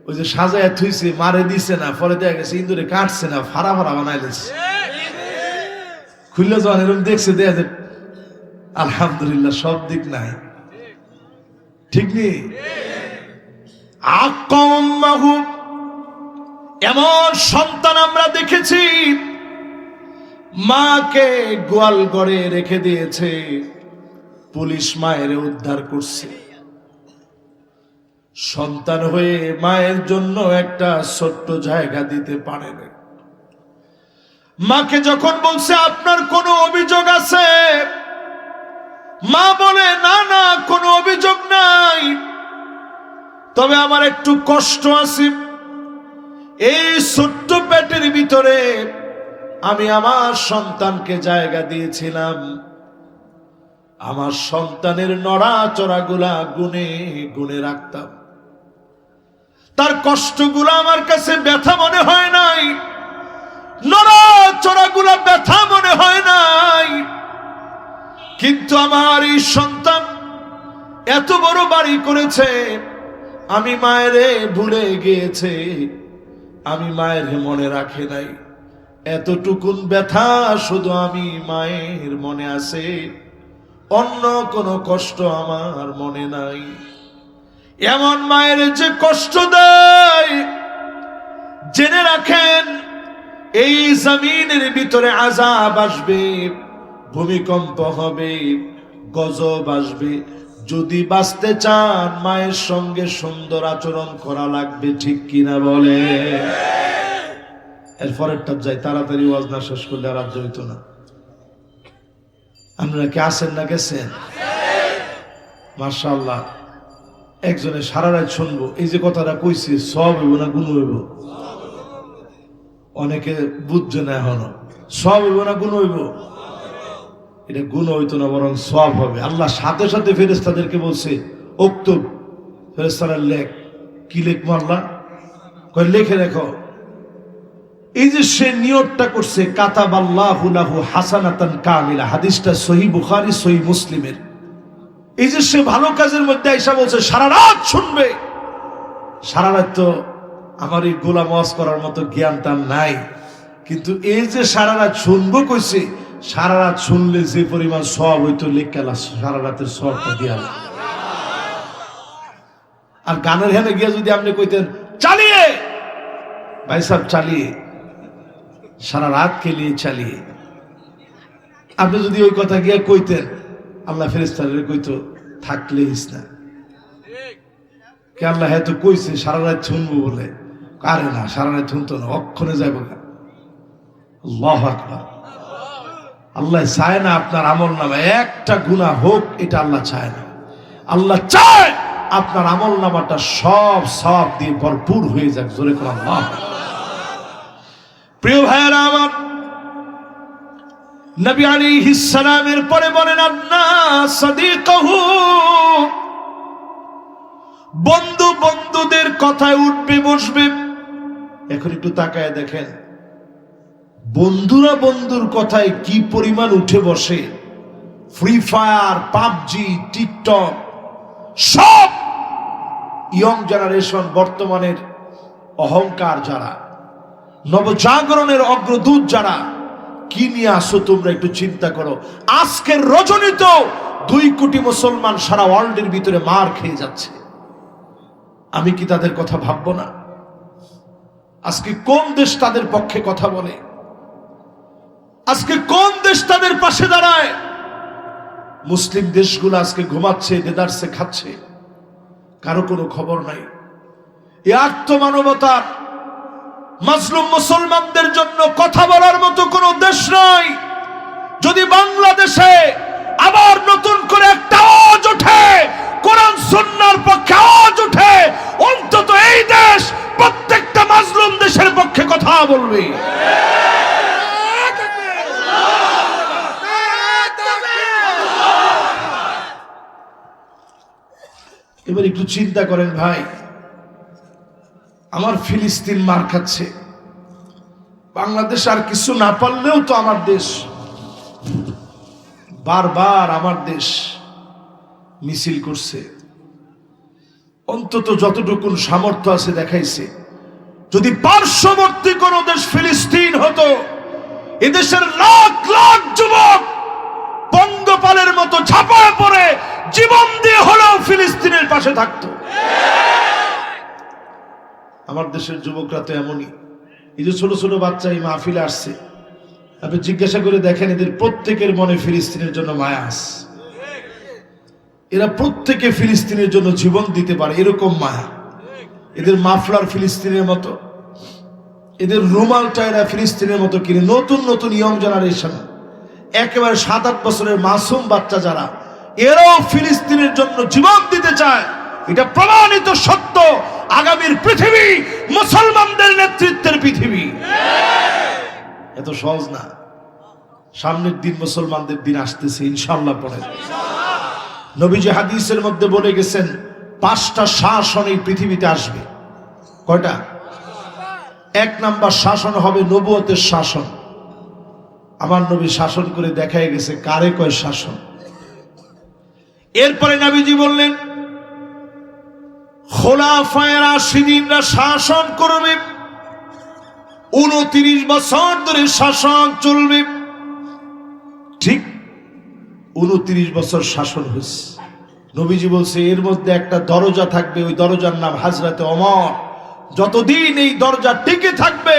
ওই যে সাজায়া থুইছে মারে দিছে না, পরে দেখা গেছে ইন্দুরে কাটছে না, ফাড়া ফাড়া বানাইলেছে। খুললে যখন এরকম দেখছে দেখা যায় আলহামদুলিল্লাহ সব দিক নাই, ঠিক নেই। এমন সন্তান আমরা দেখেছি মাকে গোয়াল ঘরে রেখে দিয়েছে, পুলিশ মায়ের উদ্ধার করছে। সন্তান হয়ে মায়ের জন্য একটা ছোট্ট জায়গা দিতে পারে না। মাকে যখন বলছে আপনার কোনো অভিযোগ আছে, মা বলে না না কোনো অভিযোগ নাই, তবে আমার একটু কষ্ট আছে। এই ছোট্ট পেটের ভিতরে আমি আমার সন্তানকে জায়গা দিয়েছিলাম, আমার সন্তানের নড়াচড়া গুলা গুনে গুনে রাখতাম, তার কষ্টগুলো আমার কাছে ব্যথা মনে হয় নাই, নড়াচড়া গুলা ব্যথা মনে হয় নাই। কিন্তু আমার এই সন্তান এত বড় বাড়ি করেছে, আমি মায়েরে ভুলে গিয়েছে, আমি মায়ের মনে রাখে নাই। এতটুকুন ব্যথা শুধু আমি মায়ের মনে আছে, অন্য কোনো কষ্ট আমার মনে নাই। এমন মায়ের যে কষ্ট দেয়, জেনে রাখেন এই জমিনের ভিতরে আযাব আসবে, ভূমিকম্প হবে, গজব আসবে। যদি বাঁচতে চান মায়ের সঙ্গে সুন্দর আচরণ করা লাগবে, ঠিক কিনা বলে? এরপরেরটা যাই, তাড়াতাড়ি ওয়াজ না শেষ করলে আর রাজ্য হইতো না। আপনারা কি আসেন না গেছেন? মাশাআল্লাহ, একজনে সারা রাত শুনবো, এই যে কথাটা কইছি সব হইব না গুণ হইব? অনেকে বুঝছে না এখনো, সব হইব না গুণ হইব? এটা গুণ হইতো না, বরং সব হবে। আল্লাহ সাথে সাথে ফেরেশতাদেরকে বলছে উক্তুব, ফেরেশতারা লেখ। কি লিখবো আল্লাহ? কয় লিখে রেখো। এই যে সে নিয়তটা করছে, কাতাবাল্লাহু লাহু হাসানাতান কামিলা, হাদিসটা সহিহ বুখারী সহিহ মুসলিমের। এই যে সে ভালো কাজের মধ্যে আইসা বলছে সারা রাত শুনবে, সারা রাত তো আমার এই গোলাম ওয়াজ করার মতো জ্ঞান তার নাই, কিন্তু এই যে সারা রাত শুনবো কইছে, সারা রাত শুনলে যে পরিমাণ সব হইতো লেখালা সারা রাতের সবটা দিয়া। আর গানের হেনে গিয়া যদি আপনি কইতেন চালিয়ে ভাই সাহেব চালিয়ে, সারা রাত কে লিয়ে চালিয়ে, আপনি যদি ওই কথা গিয়া কইতেন, আল্লাহ ফেরেশতাদের কইতো থাকলেইস না, কে আল্লাহ হ্যাঁ তো কইছে সারা রাত শুনবো বলে, আরে না সারা রাত শুনতো না, অক্ষণে যাবো না। আল্লাহু আকবার। আল্লাহ চায় না আপনার আমল নামায় একটা গুনাহ হোক, এটা আল্লাহ চায় না। আল্লাহ চায় আপনার আমল নামাটা সব সব দিয়ে ভরপুর হয়ে যাক। জোরে করে আল্লাহ। প্রিয় ভাইয়েরা আমার, নবী আলাইহিস সালামের পরে বলেন আন্না সাদিকাহু, বন্ধু বন্ধুদের কথায় উঠবে বসবে। এখন একটু তাকায় দেখেন, বন্ধুরা বন্ধুর কথায় কি পরিমাণ উঠে বসে। ফ্রি ফায়ার, পাবজি, টিকটক, সব ইয়ং জেনারেশন, বর্তমানের অহংকার যারা, নবজাগরণের অগ্রদূত যারা, কি নিয়ে আসো তোমরা একটু চিন্তা করো। আজকের রজনী তো 2 কোটি মুসলমান সারা ওয়ার্ল্ডের ভিতরে মার খেয়ে যাচ্ছে, আমি কি তাদের কথা ভাববো না? আজকে কোন দেশ তাদের পক্ষে কথা বলে? আজকে কোন দেশ তাদের পাশে দাঁড়ায়? মুসলিম দেশগুলো আজকে ঘুমাচ্ছে, দেদারসে খাচ্ছে, কারো কোনো খবর নাই। এই আত্মমানবতার মাজলুম মুসলমানদের জন্য কথা বলার মতো কোনো দেশ নাই। যদি বাংলাদেশে আবার নতুন করে একটা আওয়াজ ওঠে, কোরআন সুন্নাহর পক্ষে আওয়াজ ওঠে, অন্তত এই দেশ প্রত্যেকটা মাজলুম দেশের পক্ষে কথা বলবে। এবার একটু চিন্তা করেন ভাই, আমার ফিলিস্তিন মার খাচ্ছে, বাংলাদেশ আর কিছু না পারলেও তো আমার দেশ। বারবার আমার দেশ মিছিল করছে, অন্তত যতটুকু সামর্থ্য আছে দেখাইছে। যদি পার্শ্ববর্তী কোন দেশ ফিলিস্তিন হতো, এদেশের লাখ লাখ যুবক পঙ্গপালের মতো ঝাঁপায় পড়ে জীবন দিয়ে হলেও ফিলিস্তিনের পাশে থাকতো। আমার দেশের যুবকরা তো এমনই। এই যে ছোট ছোট বাচ্চা এই মাহফিলে আসছে, আপনি জিজ্ঞাসা করে দেখেন, এদের প্রত্যেকের মনে ফিলিস্তিনের জন্য মায়া আছে। এরা প্রত্যেকে ফিলিস্তিনের জন্য জীবন দিতে পারে, এরকম মায়া। এদের মাফলার ফিলিস্তিনের মতো, এদের রুমালটা এরা ফিলিস্তিনের মতো কিনে। নতুন নতুন ইয়ং জেনারেশন, একেবারে 7-8 বছরের মাসুম বাচ্চা যারা, এরাও ফিলিস্তিনের জন্য জীবন দিতে চায়। এটা প্রমাণিত সত্য। আগামীর পৃথিবী মুসলমানদের নেতৃত্বের পৃথিবী। এত সহজ না। সামনের দিন মুসলমানদের দিন আসতেছে ইনশাআল্লাহ। পড়ে নবীজি হাদিসের মধ্যে বলে গেছেন 5টা শাসন এই পৃথিবীতে আসবে। কয়টা? 1 নাম্বার শাসন হবে নবুয়তের শাসন। আমার নবী শাসন করে দেখাই গেছে কারে কয় শাসন। এরপরে নবীজি বললেন খোলাফায়ে রাশিদিনরা শাসন করবে, 29 বছর ধরে শাসন চলবে। ঠিক 29 বছর শাসন হয়েছে। নবীজি বলছে এর মধ্যে একটা দরজা থাকবে, ওই দরজার নাম হযরতে ওমর। যতদিন এই দরজা টিকে থাকবে,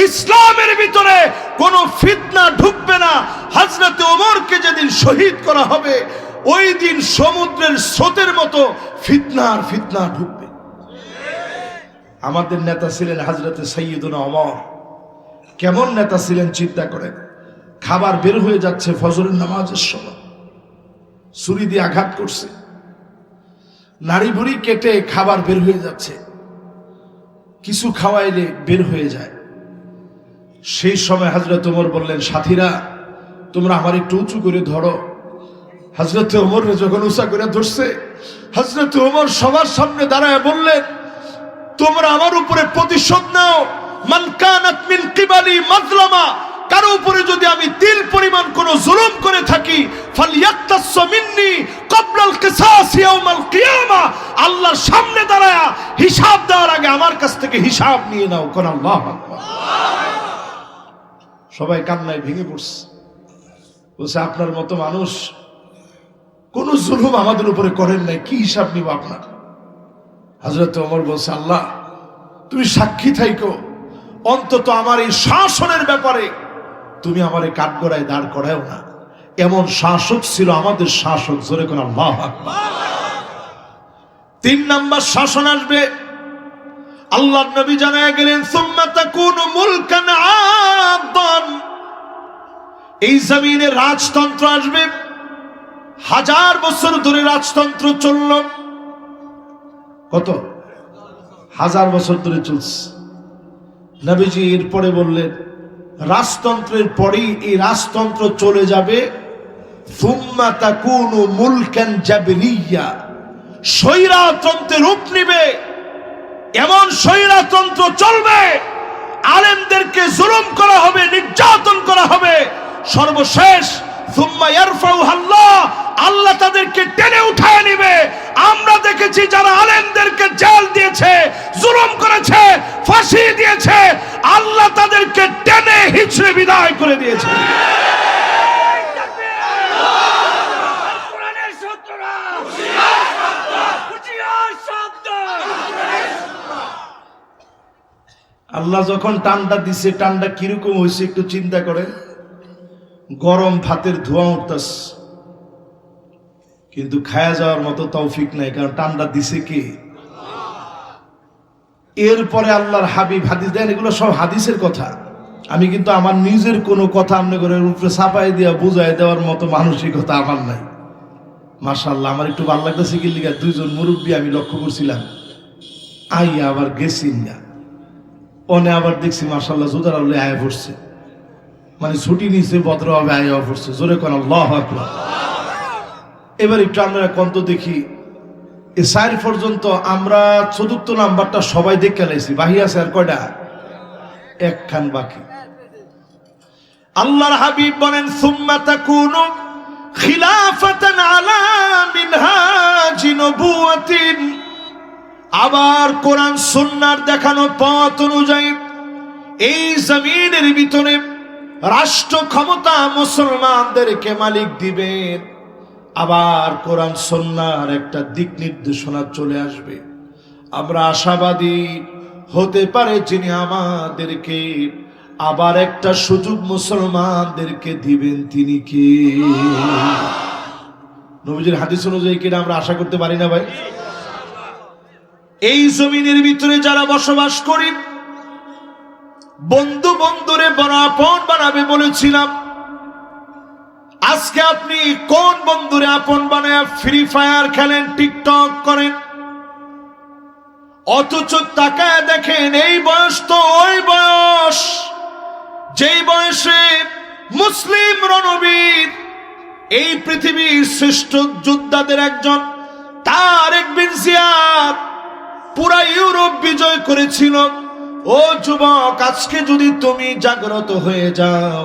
ইসলামের ভিতরে কোনো ফিতনা ঢুকবে না। হযরতে ওমরকে যেদিন শহীদ করা হবে, ওই দিন সমুদ্রের স্রোতের মতো ফিতনার ফিতনা ঢুকবে। আমাদের নেতা ছিলেন হযরতে সাইয়্যিদুনা ওমর। কেমন নেতা ছিলেন চিন্তা করেন। খাবার বের হয়ে যাচ্ছে ফজরের নামাজের সময়, ছুরি দিয়ে আঘাত করছে, নাড়ি ভুড়ি কেটে খাবার বের হয়ে যাচ্ছে, কিছু খাওয়াইলে বের হয়ে যায়। সেই সময় হযরত ওমর বললেন, সাথীরা তোমরা আমার একটু উঁচু করে ধরো। হযরত ওমর যখন উঁচা করে ধরছে, হযরত ওমর সবার সামনে দাঁড়ায় বললেন, তোমরা আমার উপরে প্রতিশোধ নাও। মান কানাত মিন কিবালি মাজলামা, কারো উপরে যদি আমি তিল পরিমাণ কোন জুলুম করে থাকি, ফালইয়াক্তাস মিন্নি ক্বাবলাল কিসাস ইয়াউমাল কিয়ামা, আল্লাহর সামনে দাঁড়ায়া হিসাব দেওয়ার আগে আমার কাছ থেকে হিসাব নিয়ে নাও। কোন আল্লাহু আকবার। সবাই কান্নায় ভেঙে পড়ছে। বলছে আপনার মতো মানুষ কোন জুলুম আমাদের উপরে করেন নাই, কি হিসাব নিব আপনার? হযরত ওমর বলছে, আল্লাহ তুমি সাক্ষী থাইকো, অন্তত আমার এই শাসনের ব্যাপারে তুমি আমারে কাঠগড়ায় দাঁড় করায়ও না। এমন শাসক ছিল আমাদের শাসক। জোরে কোন আল্লাহু আকবার। 3 নাম্বার শাসন আসবে। আল্লাহর নবী জানায় গেলেন, সুম্মা তাকুনু মুলকান আদান, এই জমিনে রাজতন্ত্র আসবে। 1000 বছর ধরে রাজতন্ত্র চলল। কত? 1000 বছর ধরে চলছে। নবীজি এরপরে বললেন, রাজতন্ত্রের পরেই এই রাজতন্ত্র চলে যাবে সুম্মা তাকুনু মুলকান জাবরিয়া, স্বৈরতন্ত্রের রূপ নিবে। এমন স্বৈরতন্ত্র চলবে, আলেমদেরকে জুলুম করা হবে, নির্যাতন করা হবে। সর্বশেষ সুম্মা ইয়ারফাউহা আল্লাহ, আল্লাহ তাদেরকে টেনে উঠায় নেবে। আমরা দেখেছি যারা আলেমদেরকে জেল দিয়েছে, জুলুম করেছে, ফাঁসি দিয়েছে, আল্লাহ তাদেরকে টেনে হিচড়ে বিদায় করে দিয়েছে। আল্লাহ যখন টান্ডা দিছে, টান্ডা কিরকম হয়েছে একটু চিন্তা করেন। গরম ভাতের ধোঁয়া উঠতেছে, কিন্তু খায়া যাওয়ার মতো তৌফিক নাই, কারণ টান্ডা দিছে কি? এরপরে আল্লাহর হাবিব হাদিস দেন। এগুলো সব হাদিসের কথা। আমি কিন্তু আমার নিজের কোনো কথা আপনাদের উপরে চাপাই দিয়া বুঝাই দেওয়ার মতো মানসিকতা আমার নাই। মাশাআল্লাহ, আমার একটু ভালো লাগতেছে কি লিগা, 2 জন মুরব্বী আমি লক্ষ্য করছিলাম, আইয়া আবার গেছি না, অনে আবার দেখছি মাশাআল্লাহ জুদার আল্লাহ আয়া পড়ছে, মানে ছুটি নিছে ভদ্রভাবে আয়া পড়ছে। জোরে কোন আল্লাহু আকবার। এবার একটু আমরা কন্ত দেখি, এই 4 পর্যন্ত আমরা 4র্থ নাম্বারটা সবাই দেখে লাইছি, বাকি আছে আর কয়টা? 1 খান বাকি। আল্লাহর হাবিব বলেন, সুম্মা তাকুনু খিলাফাতান আলা মিনহাজি নবুওয়াতিন, আবার কোরআন সুন্নাহর দেখানো পথ অনুযায়ী এই জমিনের ভিতরে রাষ্ট্র ক্ষমতা মুসলমানদেরকে মালিক দিবেন। আবার কোরআন সুন্নাহর একটা দিক নির্দেশনা চলে আসবে। আমরা আশাবাদী, হতে পারে যিনি আমাদেরকে আবার একটা সুযোগ মুসলমানদেরকে দিবেন তিনি কে? নবীজির হাদিস অনুযায়ী কিনা আমরা আশা করতে পারি না ভাই? এই জমিনের ভিতরে যারা বসবাস করি, বন্ধু বন্ধুরে বড় আপন বানাবে বলেছিলাম। আজকে আপনি কোন বন্ধুরে আপন বানায় ফ্রি ফায়ার খেলেন, টিকটক করেন, অথচ তাকায় দেখেন এই বয়স তো ওই বয়স যেই বয়সে মুসলিম রণবীর, এই পৃথিবীর শ্রেষ্ঠ যোদ্ধাদের একজন তারেক বিন জিয়াদ পুরা ইউরোপ বিজয় করেছিল। ও যুবক, আজকে যদি তুমি জাগ্রত হয়ে যাও,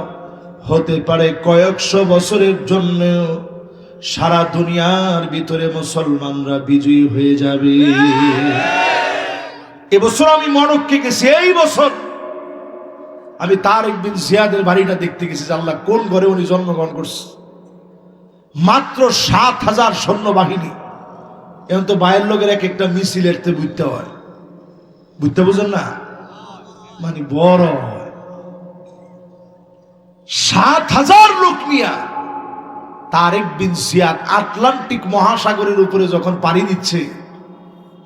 হতে পারে কয়েকশো বছরের জন্য সারা দুনিয়ার ভিতরে মুসলমানরা বিজয়ী হয়ে যাবে। এবছর আমি মরক্কো গেছি, এই বছর আমি তারেক বিন জিয়াদের বাড়িটা দেখতে গেছি। আল্লাহ কোন ঘরে উনি জন্মগ্রহণ করছে। মাত্র ৭,০০০ সৈন্যবাহিনী। এখন তো বাইরের লোকের এক একটা মিছিল এরতে বুঝতে হয়, বুঝতে বুঝেন না, মানে বড় হয়। ৭,০০০ লোক নিয়ে তারেক বিন জিয়াদ আটলান্টিক মহাসাগরের উপরে যখন পাড়ি দিচ্ছে,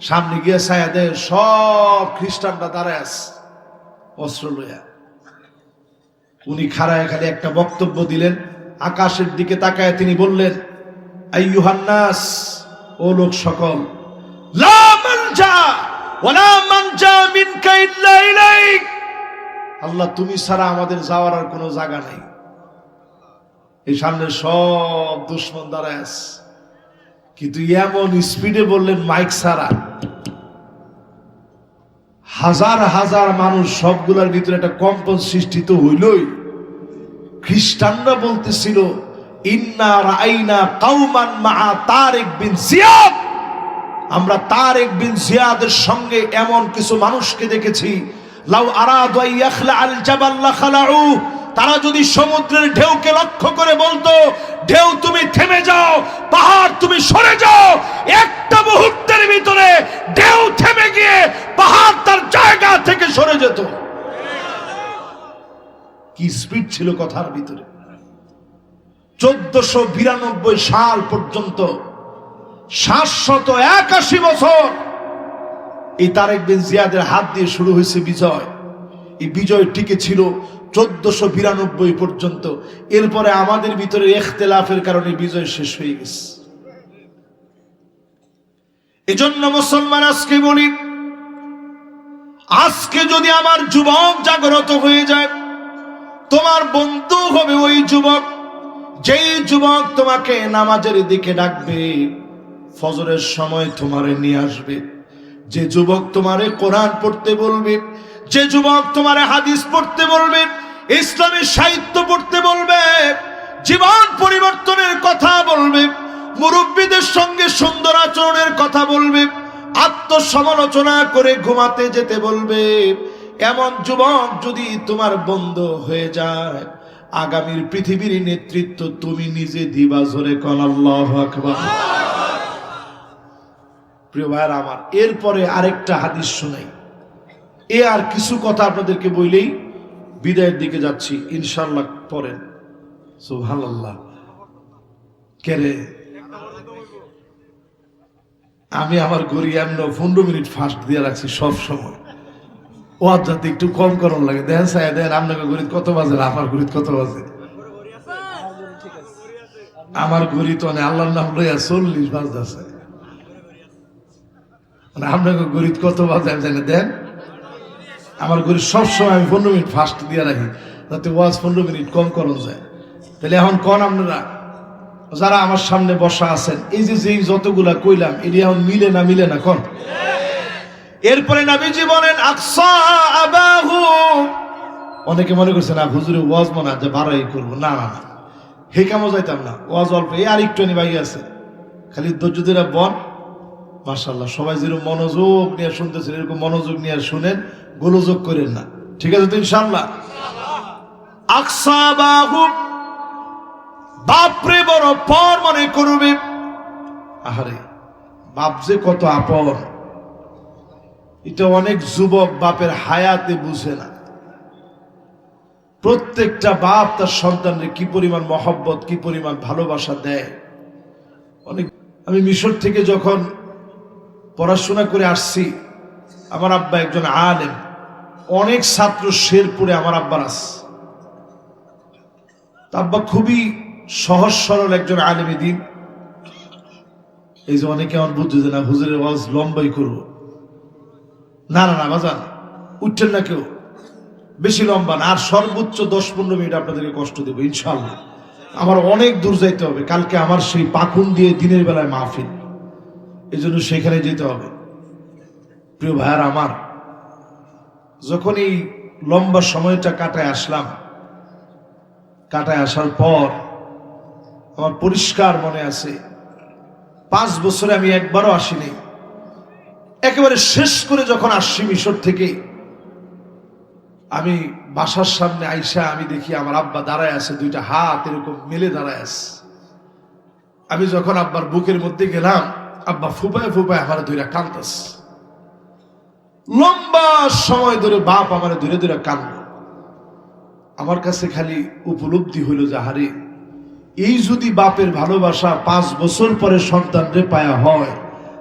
সামনে গিয়ে সায়াদের সব খ্রিস্টানরা দাঁড়ায় আছে অস্ত্র লইয়া। উনি খাড়ায় খালি একটা বক্তব্য দিলেন, আকাশের দিকে তাকায় তিনি বললেন, আইয়ুহান নাস, ও লোক সকল, লা মানজা ওয়ালা মানজা মিনকা ইল্লা ইলাইক, আল্লাহ তুমি ছাড়া আমাদের যাওয়ার আর কোনো জায়গা নাই। এই সামনে সব দুশমন দাঁড়ায় আছে, কিন্তু এমন স্পিডে বললেন মাইক ছাড়া, হাজার হাজার মানুষ সবগুলোর ভিতরে একটা কম্পন সৃষ্টি তো হইলই। খ্রিস্টানরা বলতেছিল, ইন্না রাআইনা কাওমান মা তারেক বিন জিয়াদ, আমরা তারেক বিন জিয়াদের সঙ্গে এমন কিছু মানুষকে দেখেছি, লাউ আরাদু আন ইয়াখলা আল জাবাল লাখালাউ, তারা যদি সমুদ্রের ঢেউকে লক্ষ্য করে বলতো, ঢেউ তুমি থেমে যাও, পাহাড় তুমি সরে যাও, একটা মুহূর্তের ভিতরে ঢেউ থেমে গিয়ে পাহাড় তার জায়গা থেকে সরে যেত। কি স্পিড ছিল কথার ভিতরে। 1492 সাল পর্যন্ত 781 বছর এই তারেক বিন জিয়াদের হাত দিয়ে শুরু হয়েছে বিজয়। এই বিজয় টিকে ছিল 1492 পর্যন্ত। এরপরে আমাদের ভিতরে ইখতিলাফের কারণে বিজয় শেষ হয়ে গেছে। এজন্য মুসলমান আজকে বলি, আজকে যদি আমার যুবক জাগ্রত হয়ে যায়, তোমার বন্ধু হবে ওই যুবক যেই যুবক তোমাকে নামাজের দিকে ডাকবে, ফজরের সময় তোমারে নিয়ে আসবে, যে যুবক তোমারে কোরআন পড়তে বলবে, যে যুবক তোমারে হাদিস পড়তে বলবে, ইসলামী সাহিত্য পড়তে বলবে, জীবন পরিবর্তনের কথা বলবে, মুরব্বীদের সঙ্গে সুন্দর আচরণের কথা বলবে, আত্মসমালোচনা করে ঘুমাতে যেতে বলবে, এমন যুবক যদি তোমার বন্ধু হয়ে যায়, আগামীর পৃথিবীর নেতৃত্ব তুমি নিজে দিবা। জোরে কোন আল্লাহু আকবার। প্রিয় ভাইরা আমার, এরপরে আরেকটা হাদিস শোনাই, এ আর কিছু কথা আপনাদেরকে বইলেই বিদায়ের দিকে যাচ্ছি ইনশাআল্লাহ। পড়েন সুবহানাল্লাহ। কেরে আমি আমার ঘড়ি এমন 15 মিনিট ফাস্ট দিয়ে রাখছি সব সময়, ও যাতে একটু কম করণ লাগে। দেখেন সাহেব, দেখেন আপনাকে ঘড়ি কত বাজে, আমার ঘড়ি কত বাজে। আমার ঘড়ি তো আল্লাহর নাম লইয়া 40 বাজতেছে, মানে আপনাকে ঘড়ি কত বাজে আমি জানি। দেন আমার ঘড়ি সবসময় আমি 15 মিনিট ফাস্ট দিয়ে রাখি, যাতে ওয়াজ 15 মিনিট কম করণ যায়। তাহলে এখন কোন আপনারা যারা আমার সামনে বসা আছেন, এই যে যতগুলা কইলাম, এটি এখন মিলে না কোন? এরপরে নবীজি বলেন, আকসা আবাহু, অনেকে মনে করছে না হুজুরে ওয়াজ মনে হয় বাড়াই করবো, না না না, হে কামও যাইতাম না, ওয়াজ অল্প, এই আর একটু বাই আছে, খালি ধৈর্য ধরে বন। মাশাআল্লাহ, সবাই যেরকম মনোযোগ নিয়ে শুনতেছেন এরকম মনোযোগ নিয়ে শুনেন, গোলযোগ করেন না, ঠিক আছে তো ইনশাআল্লাহ? আকসাবাহুম, বাপরে বড় পর মনে করবে। আহারে, বাপ যে কত আপন, এটা অনেক যুবক বাপের হায়াতে বুঝে না। প্রত্যেকটা বাপ তার সন্তানকে কি পরিমাণ মহব্বত, কি পরিমাণ ভালোবাসা দেয়। অনেক, আমি মিশর থেকে যখন পড়াশোনা করে আসছি, আমার আব্বা একজন আলেম, অনেক ছাত্র শেরপুরে আমার আব্বার আছে। আব্বা খুবই সহজ সরল একজন আলেমী দিন। এই যে অনেকে আমার বুঝছে যে না হুজুরের ওয়াজ লম্বাই করবো, না না না বাজান, উঠছেন না কেউ, বেশি লম্বা না, আর সর্বোচ্চ 10-15 মিনিট আপনাদেরকে কষ্ট দেবো ইনশাআল্লাহ। আমার অনেক দূর যাইতে হবে, কালকে আমার সেই পাকুন দিয়ে দিনের বেলায় মাহফিল, এই জন্য সেখানে যেতে হবে। প্রিয় ভাইয়ার আমার, যখন এই লম্বা সময়টা কাটায় আসলাম, কাটায় আসার পর আমার পরিষ্কার মনে আছে 5 বছরে আমি একবারও আসিনি। একেবারে শেষ করে যখন আসছি মিশর থেকে, আমি বাসার সামনে আইসা আমি দেখি আমার আব্বা দাঁড়ায় আছে, 2টা হাত এরকম মেলে দাঁড়ায় আছে। আমি যখন আব্বার বুকের মধ্যে গেলাম, আব্বা ফুপায় ফুপায় আমার ধরে কাঁদতেছে। লম্বা সময় ধরে বাপ আমার ধরে ধরে কাঁদল। আমার কাছে খালি উপলব্ধি হইল যে হারে, এই যদি বাপের ভালোবাসা 5 বছর পরে সন্তানরে পায়া হয়,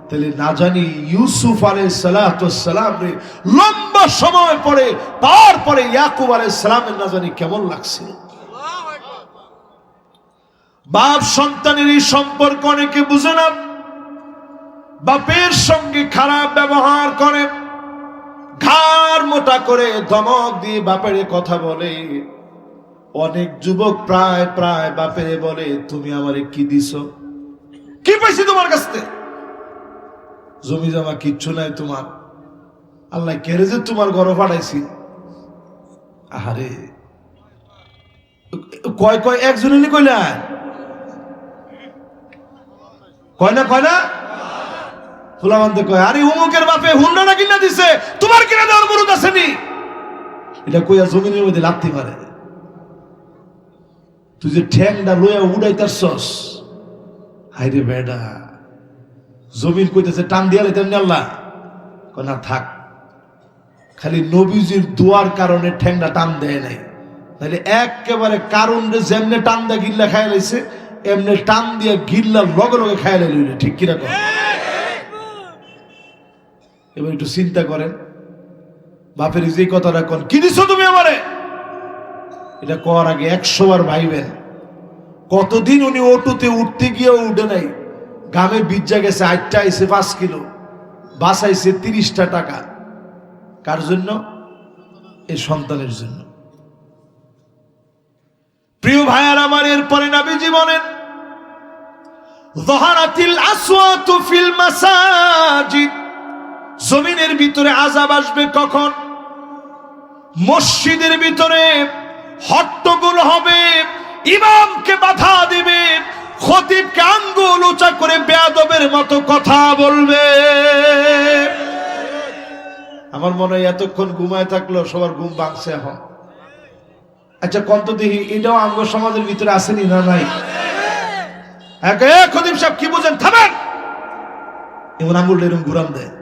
তাহলে না জানি ইউসুফ আলাইহিস সালাম রে লম্বা সময় পরে পাওয়ার পরে ইয়াকুব আলাইহিস সালামের না জানি কেমন লাগছিল। বাপ সন্তানের এই সম্পর্ক অনেকে বুঝে না, বাপের সঙ্গে খারাপ ব্যবহার করে, ঘাড় মোটা করে ধমক দিয়ে বাপের কথা বলে। অনেক যুবক প্রায় প্রায় বাপের বলে, তুমি আমারে কি দিছো, কি পাইছি তোমার কাছ থেকে? জমি জমা কিচ্ছু নাই তোমার, আল্লাহ কেড়ে যে তোমার ঘরে পাঠাইছি। আহারে, কয় কয় একজনে কইলা, কয় না কয় না, ফুলামানতে কয়, আরে অমুকের বাপে হুন্ডা না কিনা দিছে, তোমার কিনা দেওয়ার মরুদ আসেনি। এটা কইয়া জমিনের মধ্যে লাথি মারে। তুই যে ঠ্যাংটা লইয়া উড়াইতারছস, হাইরে বেডা, জমিন কইতেছে টান দিয়া লাইতেন আল্লাহ, কয় না থাক, খালি নবীজির দোয়ার কারণে ঠ্যাংটা টান দেয় নাই, তাহলে একেবারে কারণ যেমনে টান দিয়া গিল্লা খাইয়া লাইছে, এমনি টান দিয়া গিল্লা লগে লগে খাইয়া লাইল। ঠিক কিনা কর? এবার একটু চিন্তা করেন, বাপের যে কথাটা কন, কি দিছো তুমি আমারে, এটা কর আগে 100 বার ভাইবেন। কতদিন উনি অটোতে উঠতে গিয়ে উঠে নাই, গামে বিজ্জা গেছে, 8টা আইছে 5 কিলো, বাঁচাইছে 30টা টাকা। কার জন্য? এই সন্তানের জন্য। প্রিয় ভাইয়ার আমার, এরপরে নবী জীবনের যাহারাতিল আসওয়াতু ফিল মাসাজিদ, জমিনের ভিতরে আযাব আসবে কখন? মসজিদের ভিতরে হট্টগোল হবে, ইমামকে বাধা দিবে, খতিবকে আঙ্গুল উঁচা করে বেয়াদবের মতো কথা বলবে। আমার মনে হয় এতক্ষণ ঘুমায় থাকলো সবার ঘুম ভাঙছে এখন। আচ্ছা কত দেখি, এটাও আঙ্গ সমাজের ভিতরে আসেনি না নাই? খতিব সাহেব কি বুঝেন, থামেন, এমন আঙ্গুলটা এরকম ঘুরান দেয়।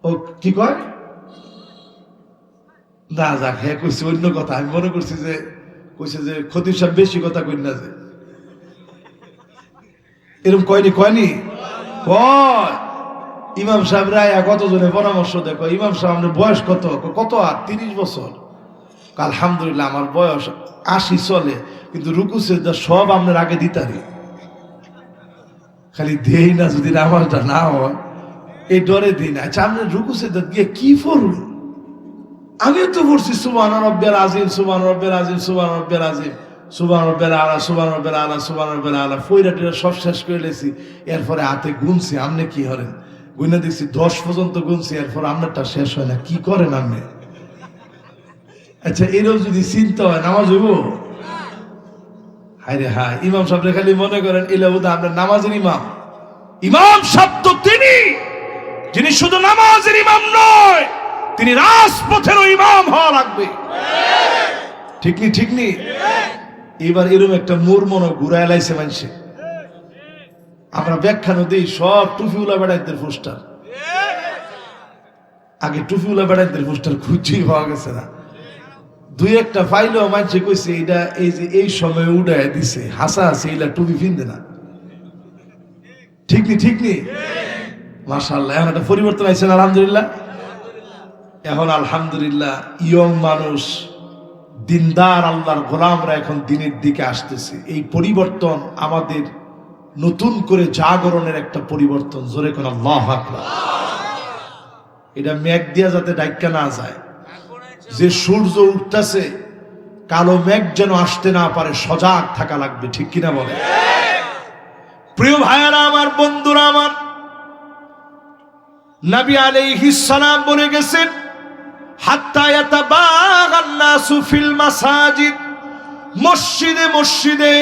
ও কি কয় না, যাক, হ্যাঁ কইছি অন্য কথা। আমি মনে করছি যে কইছে যে খতিব সাহেব বেশি কথা কই না, যে এরকম কয়নি কয়নি কয়। ইমাম সাহেব রায় কতজনের পরামর্শ দেখো, ইমাম সাহেব আমাদের বয়স কত? কত? আর 30 বছর। আলহামদুলিল্লাহ আমার বয়স 80 চলে, কিন্তু রুকু সিজদা সব আপনার আগে দিতারি, খালি দেই না যদি নামাজটা না হয় এই ডরে দিই না। আচ্ছা আপনার রুকু সিজদা গিয়ে কি পড়ুন? আমিও তো পড়ছি সুবহান রাব্বিয়াল আযীম, সুবহান রাব্বিয়াল আযীম, সুবহান রাব্বিয়াল আযীম, সুবহান রাব্বিয়াল আলা, সুবহান রাব্বিয়াল আলা, সুবহান রাব্বিয়াল আলা, ফয়রাটিরা সব শেষ করে লেছি। এরপরে হাতে গুনছি, আপনি কি করেন? গুনে দেখছি 10 পর্যন্ত গুনছি, এরপর আপনারটা শেষ হয় না। কি করেন আপনি? আচ্ছা এরও যদি চিন্তা হয় নামাজ হইব? আরে হ্যাঁ, ইমাম সাহেব খালি মনে করেন এলাউদা আমরা নামাজের ইমাম। ইমাম সাহেব তো তিনি, যিনি শুধু নামাজের ইমাম নয়, তিনি রাজপথেরও ইমাম হওয়া লাগবে। ঠিক নি? ঠিক নি? এবার এরকম একটা মোর মনে ঘুরায় লাইছে মানুষে। আমরা ব্যাখ্যানো দিই সব টুফিউলা বেড়াইদের পোস্টার। আগে টুফিউলা বেড়াইদের পোস্টার খুঁজেই পাওয়া গেছে না। দুই একটা ফাইলেও মানুষে কইছে এটা এই যে এই সময় উড়ায় দিছে, হাসা আছে এইলা টুপি ফিনবে না। ঠিক নি? ঠিক নি? মাশাআল্লাহ, এখন একটা পরিবর্তন আইছে না আলহামদুলিল্লাহ। এখন আলহামদুলিল্লাহ ইয়ং মানুষ, দিনদার আল্লাহর গোলামরা এখন দিনের দিকে আসতেছে। এই পরিবর্তন আমাদের নতুন করে জাগরণের একটা পরিবর্তন। জোরে কোন আল্লাহু আকবার। এটা মেঘ দিয়া যাতে ডাইকা না যায়, যে সূর্য উঠতেছে কালো মেঘ যেন আসতে না পারে, সজাগ থাকা লাগবে। ঠিক কিনা বলে? প্রিয় ভাইয়েরা আমার, বন্ধুরা আমার, নবী আলাইহিস সালাম বলে গেছেন হাত্তা ইয়াতাবাগান নাসু ফিল মাসাজিদ, মসজিদে মসজিদে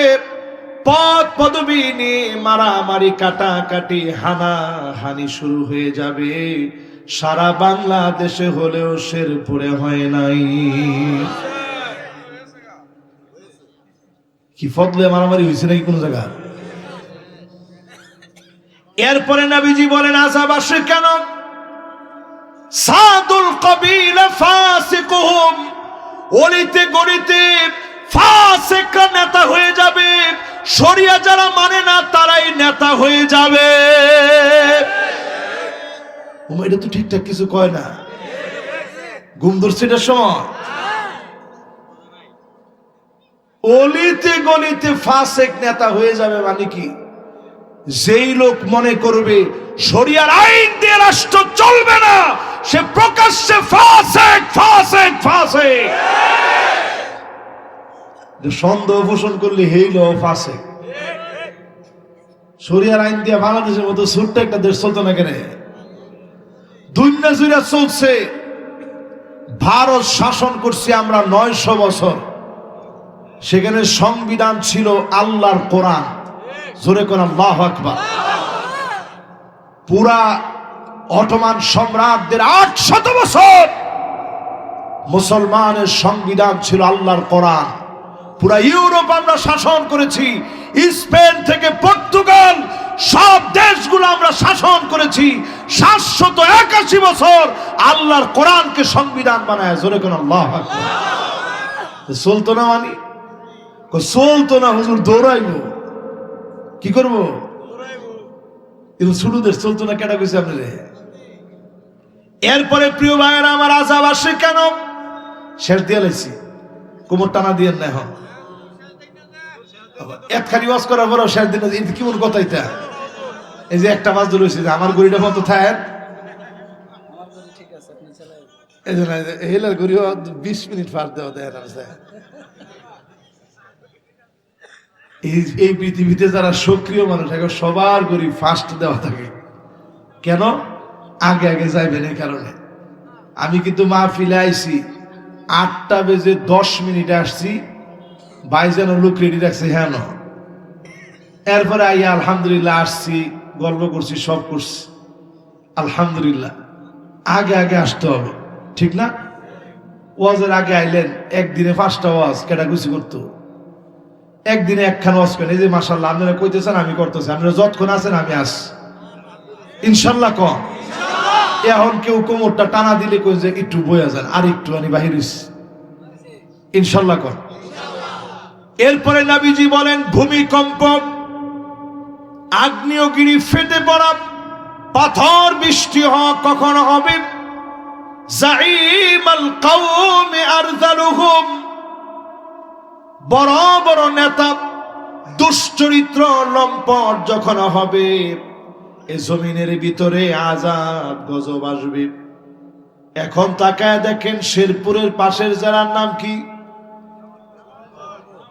পদ পদবী নিয়ে মারামারি কাটাকাটি হানাহানি শুরু হয়ে যাবে। সারা বাংলাদেশে হলেও শেরপুরে হয় নাই। কি ফদলে মারামারি হয়েছে নাকি কোন জায়গা? এরপরে নবীজি বলেন আযাব আসে কেন? সাদুল কবিলা ফাসিকুহুম, অলিতে গলিতে ফাসিক নেতা হয়ে যাবে। শরিয়া যারা মানে না তারাই নেতা হয়ে যাবে। এটা তো ঠিকঠাক কিছু কয় না, ঘুম ধরছে এটার সময়। অলিতে গলিতে ফাসিক নেতা হয়ে যাবে মানে কি? যেই লোক মনে করবে শরিয়ার আইন দিয়ে রাষ্ট্র চলবে না, সে প্রকাশ্যে ফাসিক ফাসিক ফাসিক। সন্দেহ পোষণ করলে হেইল ফাসিক। শরিয়ার আইন দিয়ে বাংলাদেশের মতো ছোট্ট একটা দেশ চলতো না কেন? দুনিয়া জুড়ে চলছে। ভারত শাসন করছি আমরা 900 বছর। সেখানে সংবিধান ছিল আল্লাহর কোরআন। জোরে কোন আল্লাহু আকবার। পুরা অটোমান সম্রাটদের 800 বছর মুসলমানের সংবিধান ছিল আল্লাহর কোরআন। পুরা ইউরোপ আমরা শাসন করেছি, স্পেন থেকে পর্তুগাল সব দেশগুলো আমরা শাসন করেছি। 781 বছর আল্লাহর কোরআনকে সংবিধান বানায়। জোরে কোন আল্লাহু আকবার। চলতো না মানে? চলতো না হুজুর, দৌড়াইব। কি করবো? ছোট দেশ চলতো না, কেটা কইছে আপনি? এরপরে প্রিয় ভাইয়েরা আমার, আযাব আসে কেন? শেষ দিয়ে লাইছি, কোমর টানা দিয়ে না। এখন একখানি ওয়াজ করার পর শেষ দিন কি মন কথা? এটা এই যে একটা মাছ ধরেছে যে আমার গড়িটা মতো থাকেন, এই জন্য হেলার গড়ি 20 মিনিট পার দেওয়া দেয় না। এই পৃথিবীতে যারা সক্রিয় মানুষ এখন সবার গরিব ফাস্ট দেওয়া থাকে। কেন? আগে আগে যাইবেন এই কারণে। আমি কিন্তু মাহফিলে আইছি 8টা বেজে 10 মিনিটে আসছি, ভাইজান লোক রেডি রাখছে। হ্যাঁ, এরপরে আইয়া আলহামদুলিল্লাহ আসছি, গল্প করছি, সব করছি আলহামদুলিল্লাহ। আগে আগে আসতে হবে, ঠিক না? ওয়াজের আগে আইলেন, একদিনে 5টা ওয়াজ কেটা গুছি করতো, একদিনে একখান ওয়াজ করেন। এই যে মাশাআল্লাহ আপনারা কইতেছেন, আমি করতেছি। আপনারা যতক্ষণ আছেন আমি আস ইনশাল্লাহ। কম এখন কেউ কোমরটা টানা দিলে কই যে একটু বইয়া যান, আর একটু আনি বাহির ইনশাল্লাহ কর। এরপরে নবীজি বলেন ভূমিকম্প, আগ্নেয়গিরি ফেটে পড়া, পাথর বৃষ্টি হওয়া কখন হবে? জাইমাল কওমি আরযালুহুম, বড় বড় নেতা দুশ্চরিত্র লম্পট যখন হবে, এই জমিনের ভিতরে আযাব গজব আসবে। এখন তাকায় দেখেন শেরপুরের পাশের জেলার নাম কি?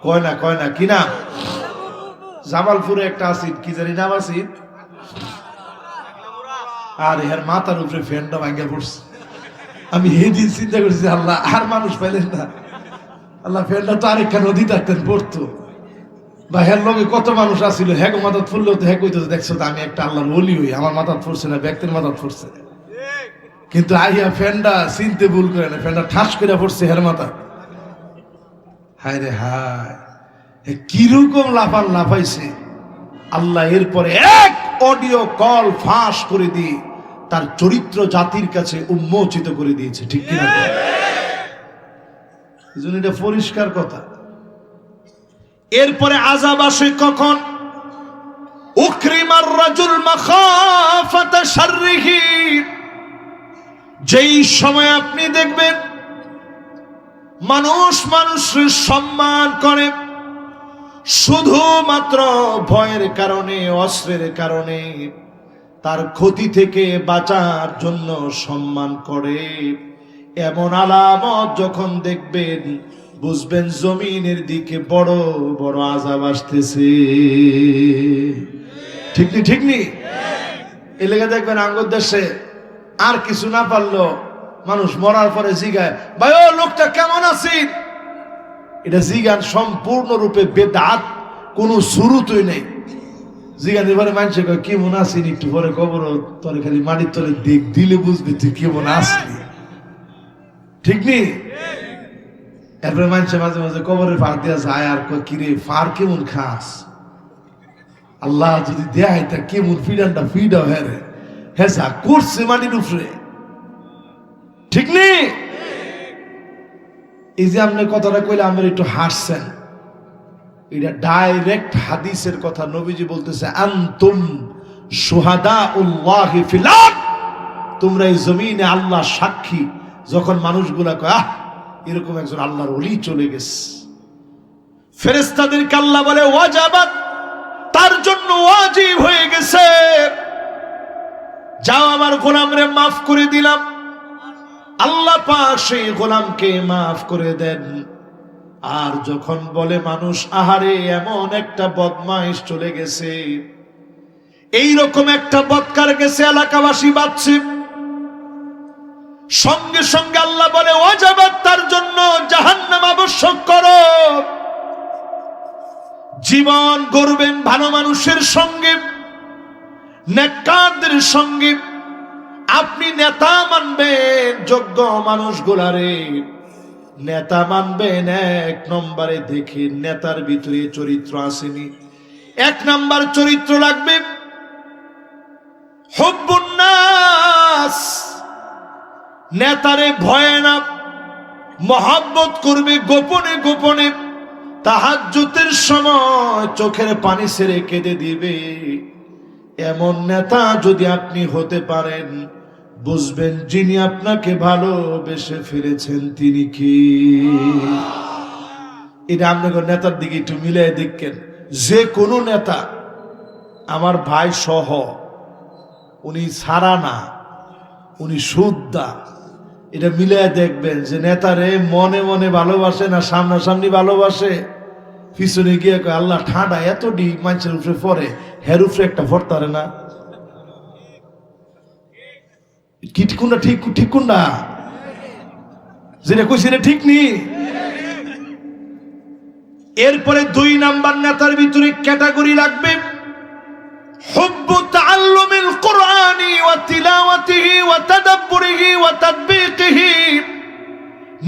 কয় না কি নাম? জামালপুরে একটা আছে, কি জানি নাম আছে। আর এর মাথার উপরে ফ্যানটা ভাঙ্গা পড়ছে। আমি এই দিন চিন্তা করছি, আল্লাহ আর মানুষ পাইলেন না, আল্লাহ ফ্যানটা তো আরেকটা নদী থাকতেন পড়তো। বা হ্যার লগে কত মানুষ আসছিল, হ্যাঁ মাথাত ফুললেও তো হ্যাঁ কইতো দেখছো তো আমি একটা আল্লাহর ওলি হই, আমার মাথাত ফুলছে না, ব্যক্তির মাথাত ফুলছে। কিন্তু আইয়া ফ্যানটা চিনতে ভুল করে না, ফ্যানটা ঠাস করে পড়ছে হের মাথা। হায় রে হায়, কিরকম লাফান লাফাইছে আল্লাহ। এরপরে এক অডিও কল ফাঁস করে দিয়ে তার চরিত্র জাতির কাছে উন্মোচিত করে দিয়েছে, ঠিক কিনা? এই জন্য এটা পরিষ্কার কথা। এরপরে আযাব আসে কখন? উকরিমার রাজুল মাখাফাতা শাররিহি, যেই সময় আপনি দেখবেন মানুষ মানুষের সম্মান করে শুধুমাত্র ভয়ের কারণে, অস্ত্রের কারণে, তার ক্ষতি থেকে বাঁচার জন্য সম্মান করে, এমন আলামত যখন দেখবেন বুঝবেন জমিনের দিকে বড় বড় আযাব আসতেছে। ঠিক নি? ঠিক নি? এই লেগে দেখবেন আঙ্গুর দেশে আর কিছু না পারলো মানুষ মরার পরে জিগায়, ভাই ও লোকটা কেমন আছিস? এটা জিগান সম্পূর্ণরূপে বেদাত, কোনো শুরুতই নেই। জিগান এবারে মানুষে কয় কেমন আছিস, একটু পরে কবর তোরে খালি মাটির তলে দেখ দিলে বুঝবি তুই কেমন আসলি। ঠিক নি? এরপরে মানুষে মাঝে মাঝে কবরের ফার দিয়া যায় আর কয় কিরে ফার কেমন খাস, আল্লাহ যদি দেয় তা কেমন ফিডানটা ফিডা হেরে হেসা করছে মাটির উপরে। ঠিক নেই? এই যে আপনি কথাটা কইলে আমরা একটু হাসছেন, এটা ডাইরেক্ট হাদিসের কথা। নবীজি বলতেছে আনতুম শুহাদাউল্লাহি ফিল আরদ, তোমরা এই জমিনে আল্লাহ সাক্ষী। যখন মানুষগুলা কয় এরকম একজন আল্লাহর ওলি চলে গেছে, ফেরেশতাদেরকে আল্লাহ বলে ওয়াজাবাত, তার জন্য ওয়াজিব হয়ে গেছে, যাও আমার গোলামরে মাফ করে দিলাম। আল্লাহ পাক সেই গোলামকে মাফ করে দেন। আর যখন বলে মানুষ আহারে এমন একটা বদমাইশ চলে গেছে, এই রকম একটা বদকার গেছে, এলাকাবাসী বাঁচছে, সঙ্গে সঙ্গে আল্লাহ বলে ওয়াজাবাত, তার জন্য জাহান্নাম আবশ্যক করো। জীবন গড়বেন ভালো মানুষের সঙ্গে, নেককারদের সঙ্গে। আপনি নেতা মানবেন যোগ্য মানুষগুলারে, নেতা মানবেন এক নম্বরে দেখে নেতার ভিতরে চরিত্র আসেনি। এক নাম্বার চরিত্র লাগবে হুব্বুন নাস, নেতারে ভয় না, মহব্বত করবে গোপনে গোপনে, তাহাজ্জুদের সময় চোখের পানি ছেড়ে কেঁদে দিবে। এমন নেতা যদি আপনি হতে পারেন, বুঝবেন যিনি আপনাকে ভালোবেসে ফিরেছেন তিনি কি। এটা আপনাকে নেতার দিকে একটু মিলাই দেখেন। যে কোনো নেতা, আমার ভাই সহ, উনি ছাড়া না, উনি শুদ্ধা, এটা মিলাই দেখবেন যে নেতারে মনে মনে ভালোবাসে না সামনাসামনি ভালোবাসে। পিছনে গিয়ে কয় আল্লাহ ঠান্ডা এত ডি মানুষের উপরে পরে, হের উপরে একটা ফরতারে না। কি কোনটা ঠিক? ঠিক কোনটা? যেটা কইছি এটা ঠিক নি? এরপরে 2 নাম্বার নেতার ভিতরে ক্যাটাগরি লাগবে হুব্বু তাআল্লুমিল কুরআনি ওয়া তিলাওয়াতিহি ওয়া তাদাব্বুরিহি ওয়া তাতবিকিহি।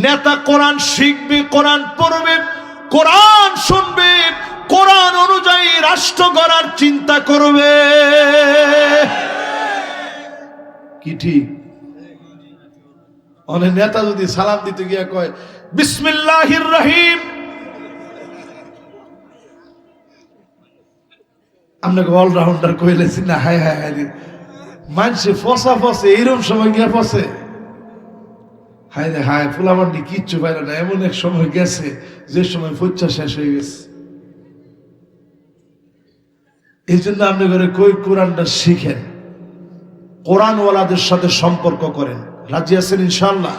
নেতা কোরআন শিখবে, কোরআন পড়বে, কোরআন শুনবে, কোরআন অনুযায়ী রাষ্ট্র গড়ার চিন্তা করবে। কি ঠিক? অনেক নেতা যদি সালাম দিতে গিয়া কয় বিসমিল্লাহির রহিম, আপনাকে অলরাউন্ডার কইলেছি না। হায় হায় হায়, মানুষে ফসা ফসে এইরকম সময় গিয়া ফসে। হায় রে হায়, ফুলামান্ডি কিচ্ছু পাইল না, এমন এক সময় গেছে যে সময় ফুচ্ছা শেষ হয়ে গেছে। এই জন্য আপনি করে কই কোরআনটা শিখেন, কোরআনওয়ালাদের সাথে সম্পর্ক করেন। রাজি আছেন ইনশাআল্লাহ?